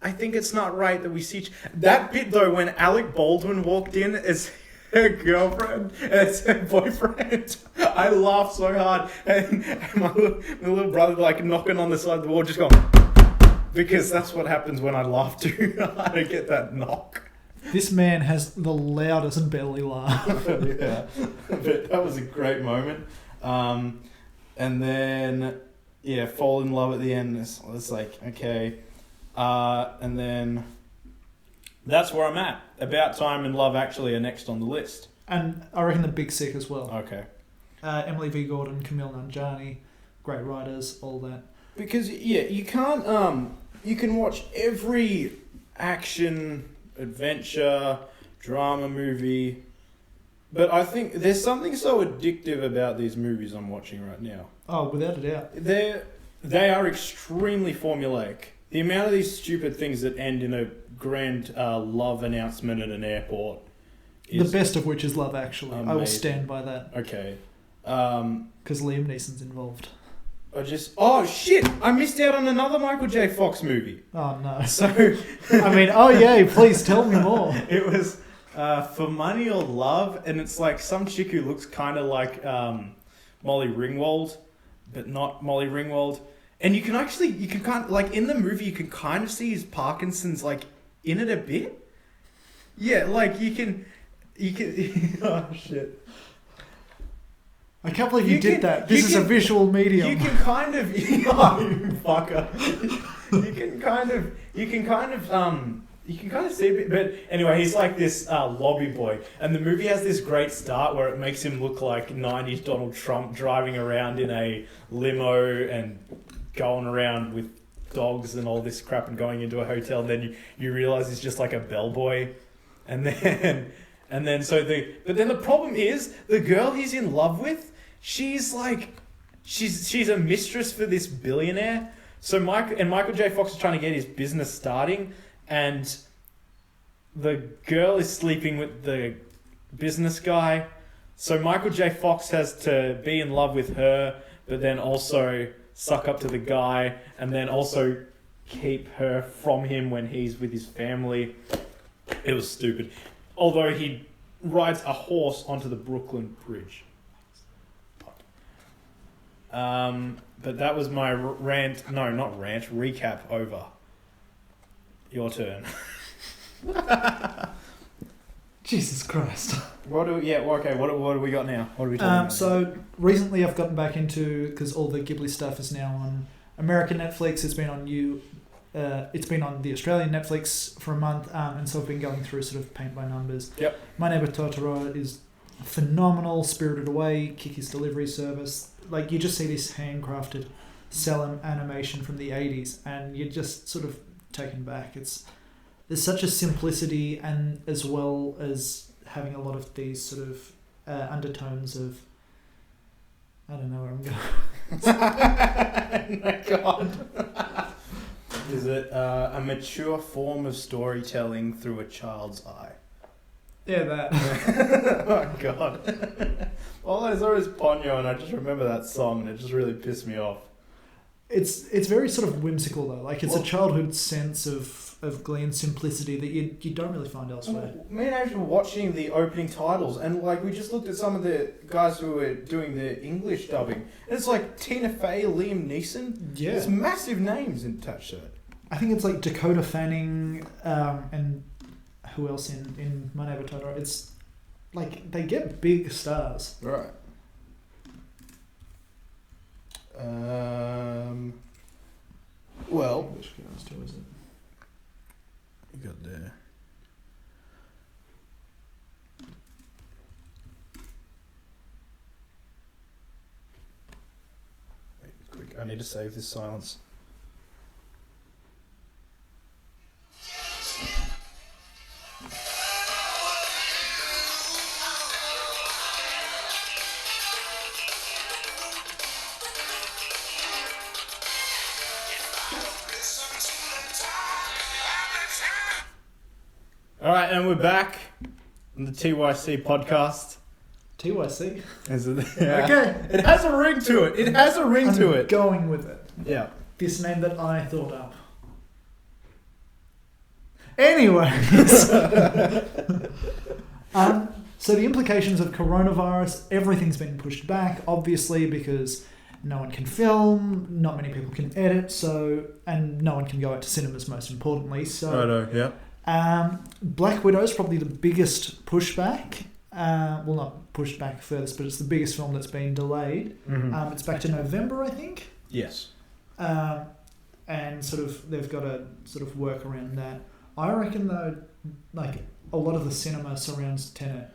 I think it's not right that we see that bit though when Alec Baldwin walked in as her girlfriend, as her boyfriend. I laughed so hard, and my little brother knocking on the side of the wall, just going, because that's what happens when I laugh too hard. I get that knock. This man has the loudest belly laugh. Yeah, but that was a great moment. And then, fall in love at the end. It's okay. And then that's where I'm at. About Time and Love Actually are next on the list. And I reckon The Big Sick as well. Okay. Emily V. Gordon, Camille Nanjiani, great writers, all that. Because, you can't... you can watch every action, adventure, drama movie... But I think there's something so addictive about these movies I'm watching right now. Oh, without a doubt. They are extremely formulaic. The amount of these stupid things that end in a grand love announcement at an airport. The best of which is Love Actually. Amazing. I will stand by that. Okay. Because Liam Neeson's involved. Oh shit! I missed out on another Michael J. Fox movie. Oh no. So, I mean, oh yay, please tell me more. It was For Money or Love, and it's like some chick who looks kind of like Molly Ringwald, but not Molly Ringwald. And you can kind of, like, in the movie, you can kind of see his Parkinson's, like, in it a bit. Yeah, like, you can, oh, shit. I can't believe you did that. This is a visual medium. You can kind of, oh, you fucker. You can kind of see a bit, but anyway, he's like this lobby boy, and the movie has this great start where it makes him look like 90s Donald Trump driving around in a limo and going around with dogs and all this crap and going into a hotel, and then you realize he's just like a bellboy, but then the problem is the girl he's in love with, she's a mistress for this billionaire. So Michael J. Fox is trying to get his business starting, and the girl is sleeping with the business guy. So Michael J. Fox has to be in love with her, but then also suck up to the guy, and then also keep her from him when he's with his family. It was stupid. Although he rides a horse onto the Brooklyn Bridge. But that was my recap over. Your turn. Jesus Christ. What do we got now? What are we talking about? So recently I've gotten back into, because all the Ghibli stuff is now on American Netflix. It's been on the Australian Netflix for a month, and so I've been going through sort of paint by numbers. Yep. My Neighbor Totoro is phenomenal. Spirited Away, Kiki's Delivery Service. Like, you just see this handcrafted cel animation from the 80s, and you're just sort of taken back. There's such a simplicity, and as well as having a lot of these sort of undertones of, I don't know where I'm going. Oh my God. Is it a mature form of storytelling through a child's eye? Yeah, that. Oh God. All I saw is Ponyo, and I just remember that song, and it just really pissed me off. It's very sort of whimsical though. Like, it's a childhood sense of glee and simplicity that you don't really find elsewhere. Me and Ash were watching the opening titles, and like we just looked at some of the guys who were doing the English dubbing, and it's like Tina Fey, Liam Neeson. Yeah, there's massive names attached to it. I think it's like Dakota Fanning, and who else in My Neighbor Totoro. It's like they get big stars. Right. Well, which girls is it? You got there. Wait, quick! I need to save this silence. All right, and we're back on the TYC podcast. TYC? Is it? Yeah. Okay. It has a ring to it. I'm going with it. Yeah. This name that I thought up. Anyways. So the implications of coronavirus, everything's been pushed back, obviously, because no one can film, not many people can edit, and no one can go out to cinemas, most importantly. So, yeah. Black Widow is probably the biggest pushback. Well, not pushed back furthest, but it's the biggest film that's been delayed. Mm-hmm. It's back to November, I think. Yes. And sort of they've got to sort of work around that. I reckon though, like a lot of the cinema surrounds Tenet.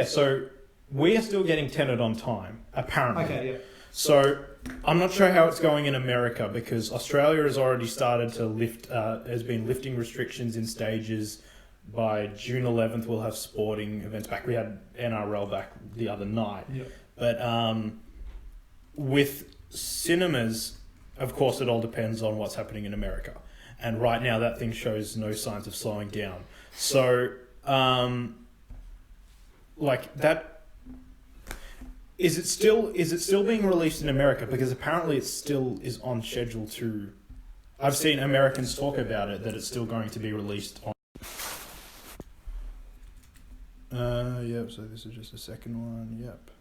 So we are still getting Tenet on time, apparently. Okay, yeah. So I'm not sure how it's going in America, because Australia has already started to has been lifting restrictions in stages. By June 11th, we'll have sporting events back. We had NRL back the other night. Yep. But with cinemas, of course, it all depends on what's happening in America. and right now that thing shows no signs of slowing down. So, like that, is it still being released in America? Because apparently it still is on schedule to. I've seen Americans talk about it, that it's still going to be released on. Yep. So this is just the second one. Yep.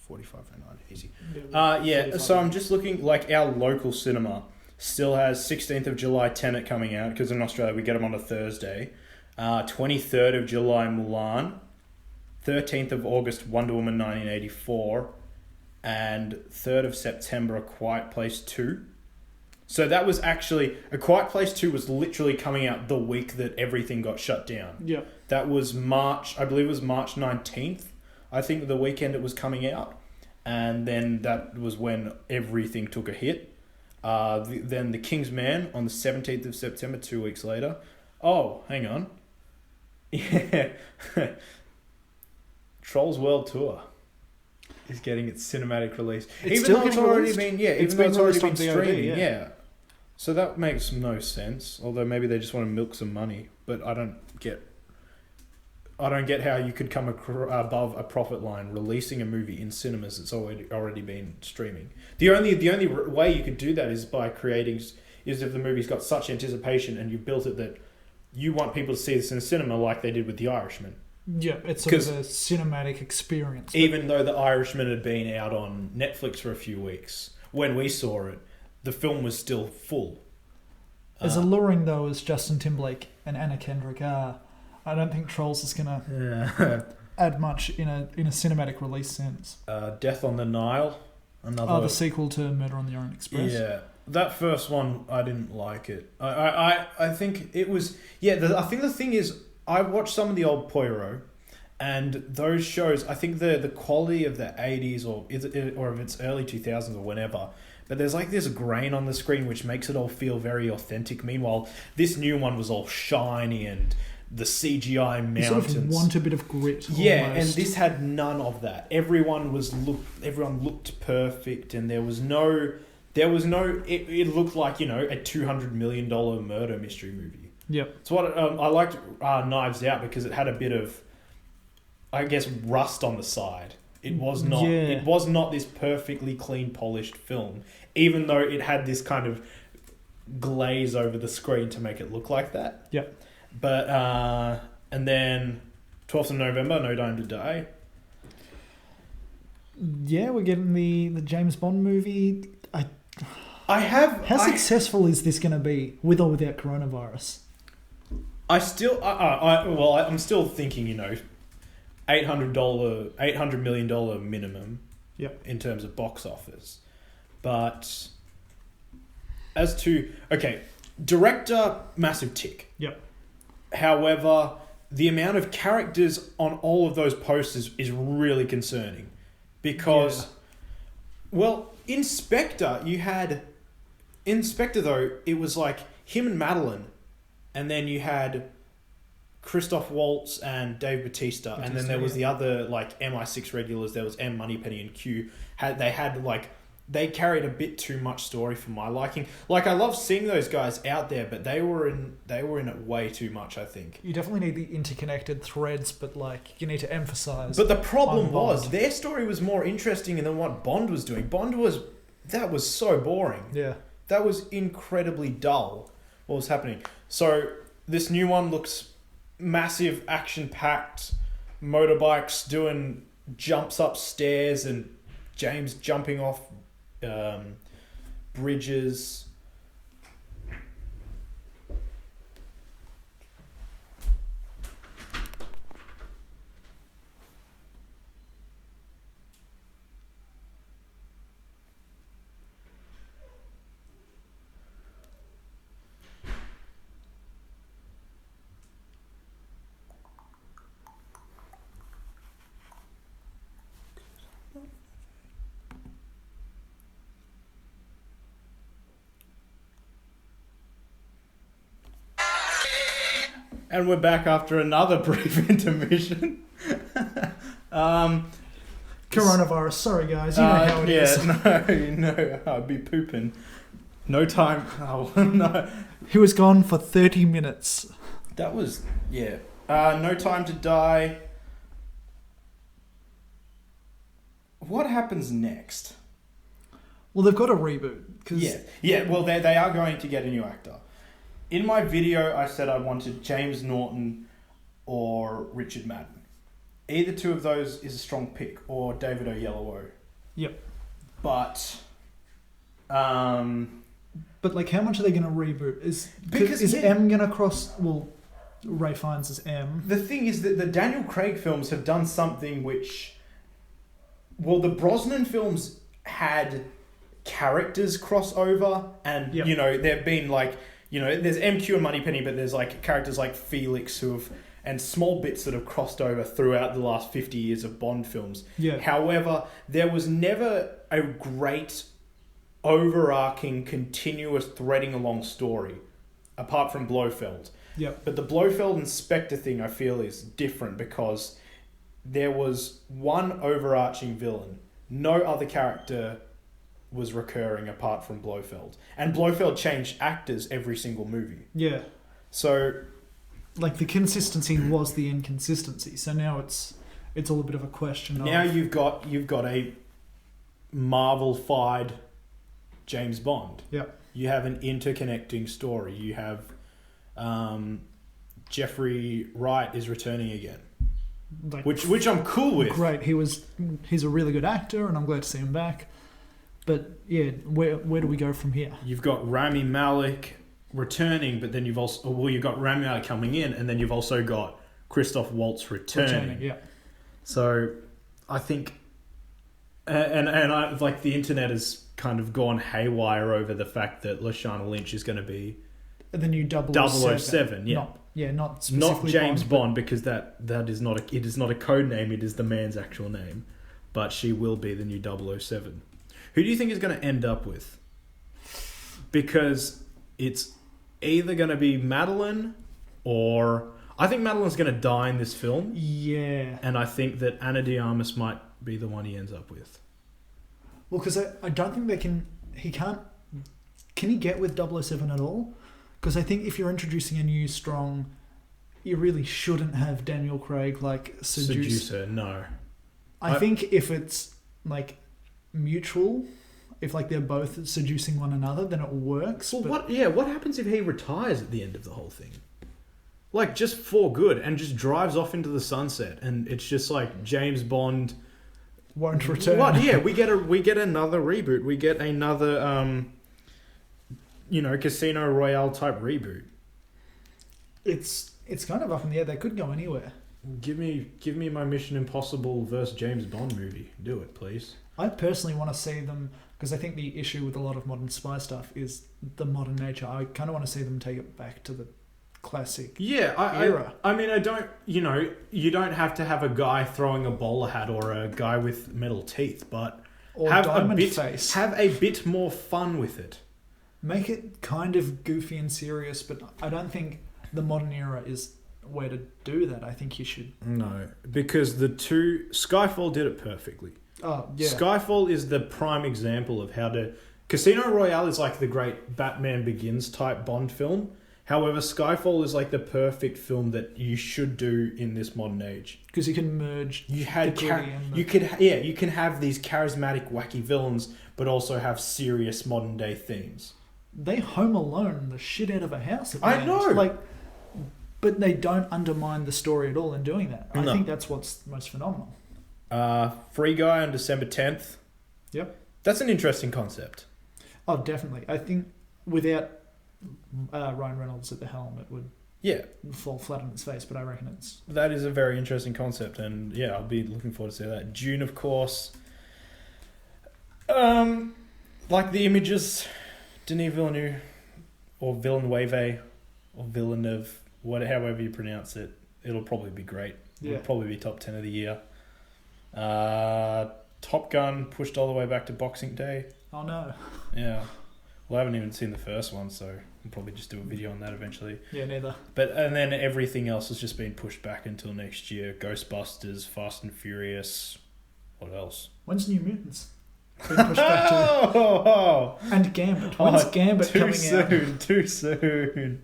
45.09, easy. Yeah. So I'm just looking, like our local cinema still has 16th of July Tenet coming out, because in Australia we get them on a Thursday. 23rd of July Mulan. 13th of August Wonder Woman 1984. And 3rd of September A Quiet Place 2. So that was actually... A Quiet Place 2 was literally coming out the week that everything got shut down. Yeah. That was March... I believe it was March 19th. I think the weekend it was coming out. And then that was when everything took a hit. Then The King's Man on the 17th of September, 2 weeks later. Oh, hang on. Yeah. Trolls World Tour is getting its cinematic release. Even though it's already been streaming. Yeah. So that makes no sense. Although maybe they just want to milk some money. But I don't get how you could come above a profit line releasing a movie in cinemas that's already been streaming. The only way you could do that is if the movie's got such anticipation and you built it that you want people to see this in a cinema, like they did with The Irishman. Yeah, it's sort of a cinematic experience. Even though The Irishman had been out on Netflix for a few weeks, when we saw it, the film was still full. As alluring though as Justin Timberlake and Anna Kendrick are, I don't think Trolls is going to add much in a cinematic release sense. Death on the Nile. The sequel to Murder on the Orient Express. Yeah. That first one, I didn't like it. I think it was... Yeah, I think the thing is, I watched some of the old Poirot, and those shows, I think the quality of the 80s or of its early 2000s or whenever, but there's like this grain on the screen which makes it all feel very authentic. Meanwhile, this new one was all shiny and the CGI mountains. You sort of want a bit of grit. Yeah, almost. And this had none of that. Everyone looked perfect, and there was no. It looked like, a $200 million murder mystery movie. Yep. So what I liked Knives Out because it had a bit of, I guess, rust on the side. It was not. Yeah. It was not this perfectly clean, polished film, even though it had this kind of glaze over the screen to make it look like that. Yep. But and then 12th of November, No Time to Die. Yeah, we're getting the James Bond movie. How successful is this going to be with or without coronavirus? I'm still thinking, $800 million minimum. Yep. In terms of box office, but as to director, massive tick. Yep. However, the amount of characters on all of those posters is really concerning, because, Inspector, you had Inspector though. It was like him and Madeline. And then you had Christoph Waltz and Dave Bautista, and then there was the other like MI6 regulars. There was M, Moneypenny, and Q. They carried a bit too much story for my liking. Like, I love seeing those guys out there, but they were in it way too much, I think. You definitely need the interconnected threads, but you need to emphasize. But the problem was their story was more interesting than what Bond was doing. That was so boring. Yeah, that was incredibly dull. What was happening? So this new one looks massive, action-packed, motorbikes doing jumps up stairs and James jumping off bridges. And we're back after another brief intermission. Coronavirus, sorry guys, you know how it is. Yeah, no, I'd be pooping. No Time. Oh no, He was gone for 30 minutes. that was yeah. No Time to Die. What happens next? Well, they've got a reboot. Yeah. Well, they are going to get a new actor. In my video, I said I wanted James Norton or Richard Madden. Either two of those is a strong pick, or David Oyelowo. Yep. But, But like, how much are they going to reboot? Is M going to cross? Well, Ray Fiennes is M. The thing is that the Daniel Craig films have done something which, well, the Brosnan films had characters cross over, and Yep. there've been like, there's MQ and Moneypenny, but there's like characters like Felix and small bits that have crossed over throughout the last 50 years of Bond films. Yeah. However, there was never a great overarching, continuous threading along story, apart from Blofeld. Yep. But the Blofeld and Spectre thing, I feel, is different because there was one overarching villain. No other character was recurring apart from Blofeld. And Blofeld changed actors every single movie. Yeah. So, like, the consistency was the inconsistency. So now it's all a bit of a question. now you've got a Marvel-fied James Bond. Yep. You have an interconnecting story. You have Jeffrey Wright is returning again, like, which I'm cool with. Great. He's a really good actor, and I'm glad to see him back. But yeah, where do we go from here? You've got Rami Malek returning, but then you've got Rami Malek coming in, and then you've also got Christoph Waltz returning. Yeah. So I think, and I like the internet has kind of gone haywire over the fact that Lashana Lynch is going to be The new 007. Yeah. Not specifically Not James Bond, Bond, because that is not it is not a code name, it is the man's actual name. But she will be the new 007. Who do you think is going to end up with? Because it's either going to be Madeline, or I think Madeline's going to die in this film. Yeah. And I think that Ana de Armas might be the one he ends up with. Well, because I don't think he can't... Can he get with 007 at all? Because I think if you're introducing a new strong... You really shouldn't have Daniel Craig, like, seduce her. No. I think if it's, like, mutual, if, like, they're both seducing one another, then it works. Well, what happens if he retires at the end of the whole thing? Like, just for good, and just drives off into the sunset, and it's just like James Bond... Won't return. What? Yeah, we get another reboot. We get another, Casino Royale type reboot. It's kind of up in the air. They could go anywhere. Give me my Mission Impossible versus James Bond movie. Do it, please. I personally want to see them, because I think the issue with a lot of modern spy stuff is the modern nature. I kind of want to see them take it back to the classic era. I mean, I don't, you don't have to have a guy throwing a bowler hat or a guy with metal teeth, but Or have Diamond a bit, Face. have a bit more fun with it. Make it kind of goofy and serious, but I don't think the modern era is where to do that. I think you should... No, because Skyfall did it perfectly. Oh, yeah. Skyfall is the prime example of how to... Casino Royale is like the great Batman Begins type Bond film. However, Skyfall is like the perfect film that you should do in this modern age. Because you can merge... You can have these charismatic, wacky villains, but also have serious modern day themes. They Home Alone the shit out of a house at the I end. know! But they don't undermine the story at all in doing that. I No. think that's what's most phenomenal. Free Guy on December 10th. Yep. That's an interesting concept. Oh, definitely. I think without Ryan Reynolds at the helm, it would fall flat on its face, but I reckon that is a very interesting concept, and yeah, I'll be looking forward to see that. June, of course. Like the images, Denis Villeneuve, or Villeneuve, or Villeneuve, however you pronounce it, it'll probably be great. Yeah. It'll probably be top 10 of the year. Top Gun pushed all the way back to Boxing Day. Oh no. Yeah. Well, I haven't even seen the first one, so I'll probably just do a video on that eventually. Yeah, neither. And then everything else has just been pushed back until next year. Ghostbusters, Fast and Furious. What else? When's New Mutants? Been pushed back to. Oh, And Gambit. When's Gambit coming out? Too soon.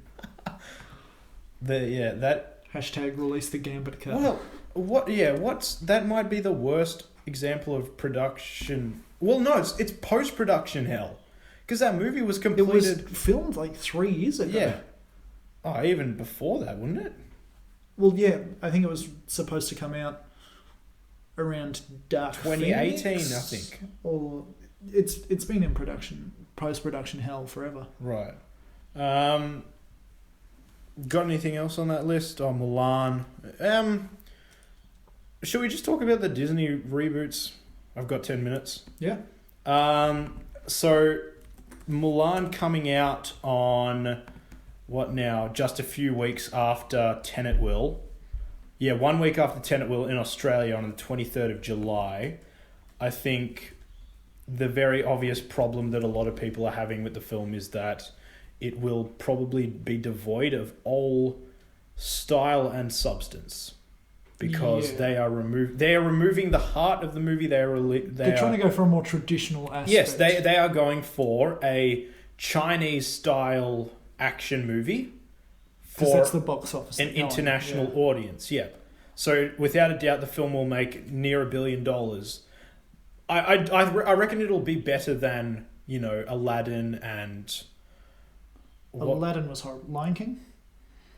That Hashtag release the Gambit cut. well, what's that might be the worst example of production. Well, no, it's post-production hell. Because that movie was It completed. was filmed like 3 years ago. Yeah. Oh, even before that, wouldn't it? Well, yeah, I think it was supposed to come out around Dark 2018, Phoenix, I think. Or it's been in post-production hell forever. Right. Got anything else on that list? Oh, Mulan. Should we just talk about the Disney reboots? I've got 10 minutes. Yeah. So Mulan coming out on what now? Just a few weeks after Tenet will. Yeah, 1 week after Tenet will in Australia on the 23rd of July. I think the very obvious problem that a lot of people are having with the film is that it will probably be devoid of all style and substance. Because they are removing the heart of the movie. They're trying to go for a more traditional aspect. Yes, they are going for a Chinese style action movie because that's the box office. An international audience. Yeah. So without a doubt, the film will make near $1 billion. I reckon it'll be better than Aladdin and. Aladdin was horrible. Lion King.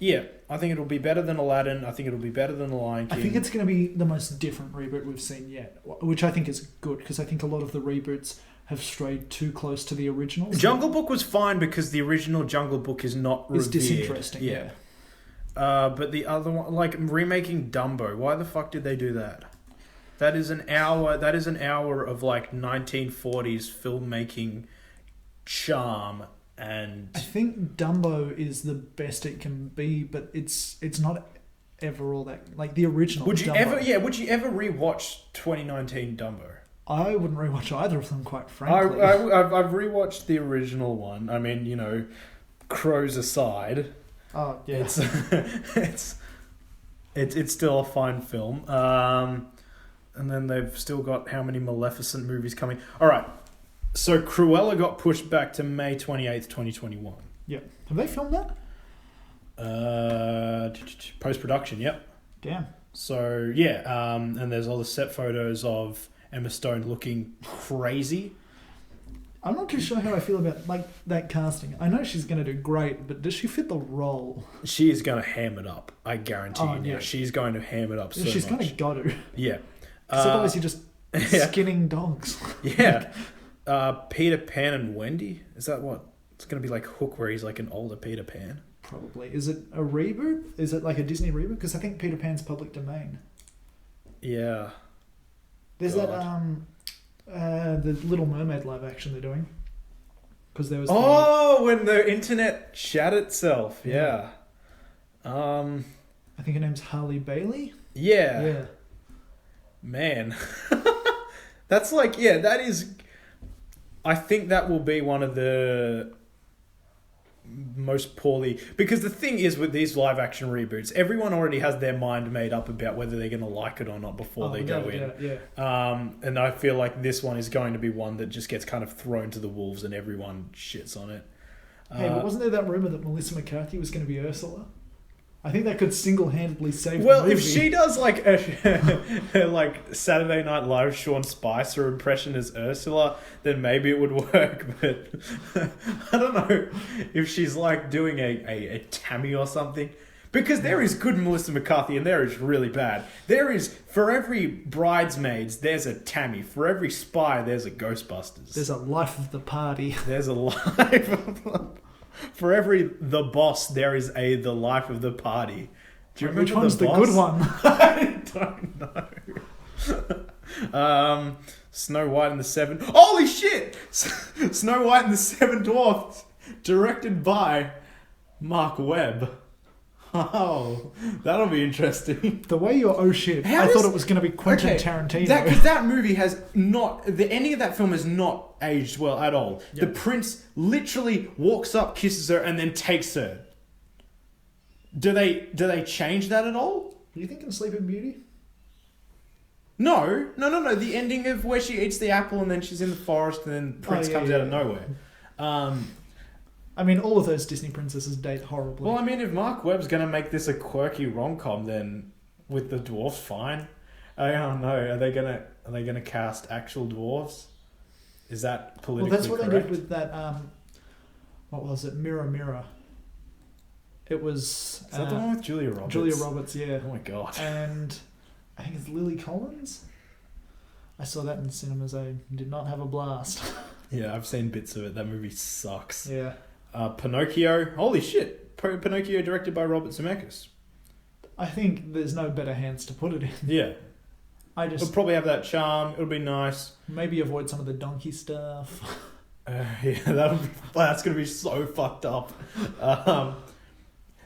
Yeah, I think it'll be better than Aladdin. I think it'll be better than The Lion King. I think it's going to be the most different reboot we've seen yet, which I think is good because I think a lot of the reboots have strayed too close to the originals. Jungle Book was fine because the original Jungle Book is not revered. It's disinteresting, yeah. But the other one, like remaking Dumbo, why the fuck did they do that? That is an hour of like 1940s filmmaking charm. And I think Dumbo is the best it can be, but it's not ever all that like the original. Would you Dumbo. Would you ever rewatch 2019 Dumbo? I wouldn't rewatch either of them, quite frankly. I've rewatched the original one. I mean, crows aside. Oh yeah, it's still a fine film. And then they've still got how many Maleficent movies coming? All right. So Cruella got pushed back to May 28th, 2021. Yeah. Have they filmed that? Post-production, yep. Damn. So, yeah, and there's all the set photos of Emma Stone looking crazy. I'm not too sure how I feel about like that casting. I know she's going to do great, but does she fit the role? She is going to ham it up. I guarantee you now. Yeah. She's going to ham it up so much. She's kind of got to. Yeah. Because otherwise you're just skinning dogs. Yeah. Peter Pan and Wendy? Is that what? It's going to be like Hook where he's like an older Peter Pan? Probably. Is it a reboot? Is it like a Disney reboot? Because I think Peter Pan's public domain. Yeah. There's that the Little Mermaid live action they're doing. Because there was when the internet shat itself. Yeah. I think her name's Harley Bailey. Yeah. Yeah. Man. That's like, yeah, that is... I think that will be one of the most poorly... Because the thing is with these live action reboots, everyone already has their mind made up about whether they're going to like it or not before they go in. Yeah. And I feel like this one is going to be one that just gets kind of thrown to the wolves and everyone shits on it. Hey, but wasn't there that rumour that Melissa McCarthy was going to be Ursula? I think that could single-handedly save the movie. If she does like a like Saturday Night Live Sean Spicer impression as Ursula, then maybe it would work. But I don't know if she's like doing a Tammy or something. Because there is good Melissa McCarthy and there is really bad. There is, for every Bridesmaids, there's a Tammy. For every Spy, there's a Ghostbusters. There's a Life of the Party. There's a Life of the... For every The Boss, there is the Life of the Party. Do you remember Which one's the good one? I don't know. Snow White and the Seven... Holy shit! Snow White and the Seven Dwarfs, directed by Mark Webb. Oh, that'll be interesting. The way you're I thought it was going to be Quentin Tarantino. Because that movie has not... any of that film has not aged well at all. Yep. The prince literally walks up, kisses her, and then takes her. Do they change that at all? You think in Sleeping Beauty? No. The ending of where she eats the apple and then she's in the forest and then Prince comes out of nowhere. I mean, all of those Disney princesses date horribly. Well, I mean, if Mark Webb's going to make this a quirky rom-com, then with the dwarfs, fine. I don't know. Are they gonna cast actual dwarves? Is that politically correct? Well, that's what they did with that. What was it? Mirror, Mirror. It was. Is that the one with Julia Roberts? Julia Roberts, yeah. Oh my god. And I think it's Lily Collins. I saw that in cinemas. I did not have a blast. Yeah, I've seen bits of it. That movie sucks. Yeah. Pinocchio. Holy shit! Pinocchio directed by Robert Zemeckis. I think there's no better hands to put it in. Yeah. It'll probably have that charm. It'll be nice. Maybe avoid some of the donkey stuff. Yeah, that's gonna be so fucked up.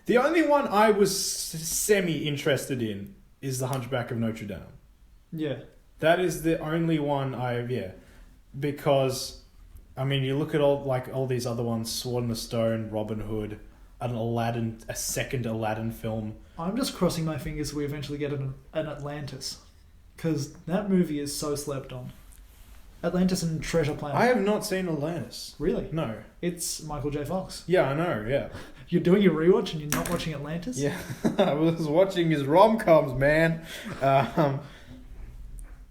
The only one I was semi-interested in is The Hunchback of Notre Dame. Yeah. That is the only one because, I mean, you look at all these other ones, Sword in the Stone, Robin Hood, a second Aladdin film. I'm just crossing my fingers we eventually get an Atlantis. Because that movie is so slept on. Atlantis and Treasure Planet. I have not seen Atlantis. Really? No. It's Michael J. Fox. Yeah, I know, yeah. You're doing your rewatch and you're not watching Atlantis? Yeah, I was watching his rom-coms, man.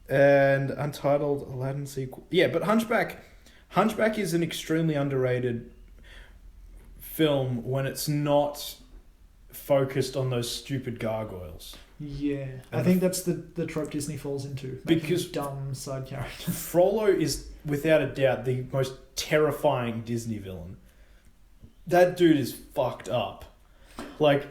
And Untitled Aladdin sequel. Yeah, but Hunchback is an extremely underrated film when it's not focused on those stupid gargoyles. Yeah, I think that's the trope Disney falls into. Because dumb side characters. Frollo is, without a doubt, the most terrifying Disney villain. That dude is fucked up. Like,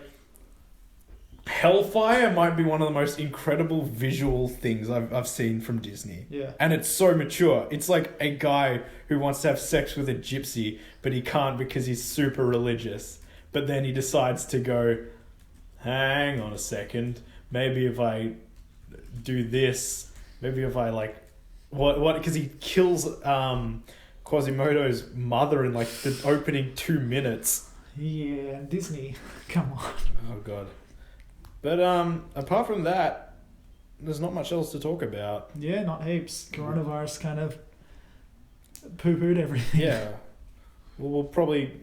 Hellfire might be one of the most incredible visual things I've seen from Disney. Yeah. And it's so mature. It's like a guy who wants to have sex with a gypsy, but he can't because he's super religious. But then he decides to go, hang on a second, maybe if I do this, maybe if I what, because he kills Quasimodo's mother in like the opening 2 minutes. Yeah, Disney, come on. Oh god. But apart from that, there's not much else to talk about. Yeah, not heaps. Coronavirus kind of poo-pooed everything. Yeah. We'll probably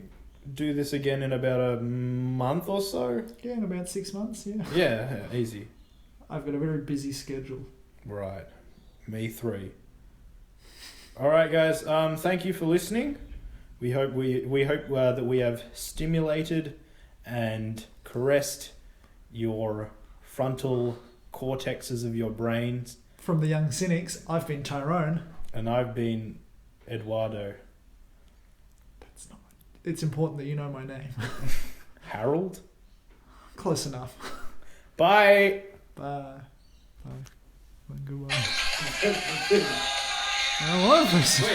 do this again in about a month or so. Yeah, in about 6 months, yeah. Yeah, easy. I've got a very busy schedule. Right. Me 3. Alright guys, thank you for listening. We hope that we have stimulated and caressed your frontal cortexes of your brains. From the Young Cynics, I've been Tyrone. And I've been Eduardo. That's not... It's important that you know my name. Harold? Close enough. Bye! Bye. Goodbye. I love this. Wait,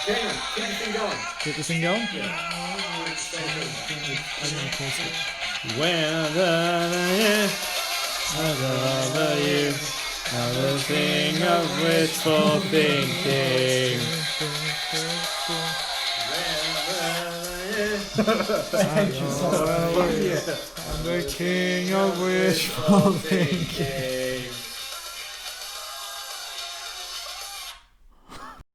Cameron, keep the thing going. Keep this thing going? Yeah. I'm going to close it. When you have a thing of wishful thinking. I'm the king of wishful thinking.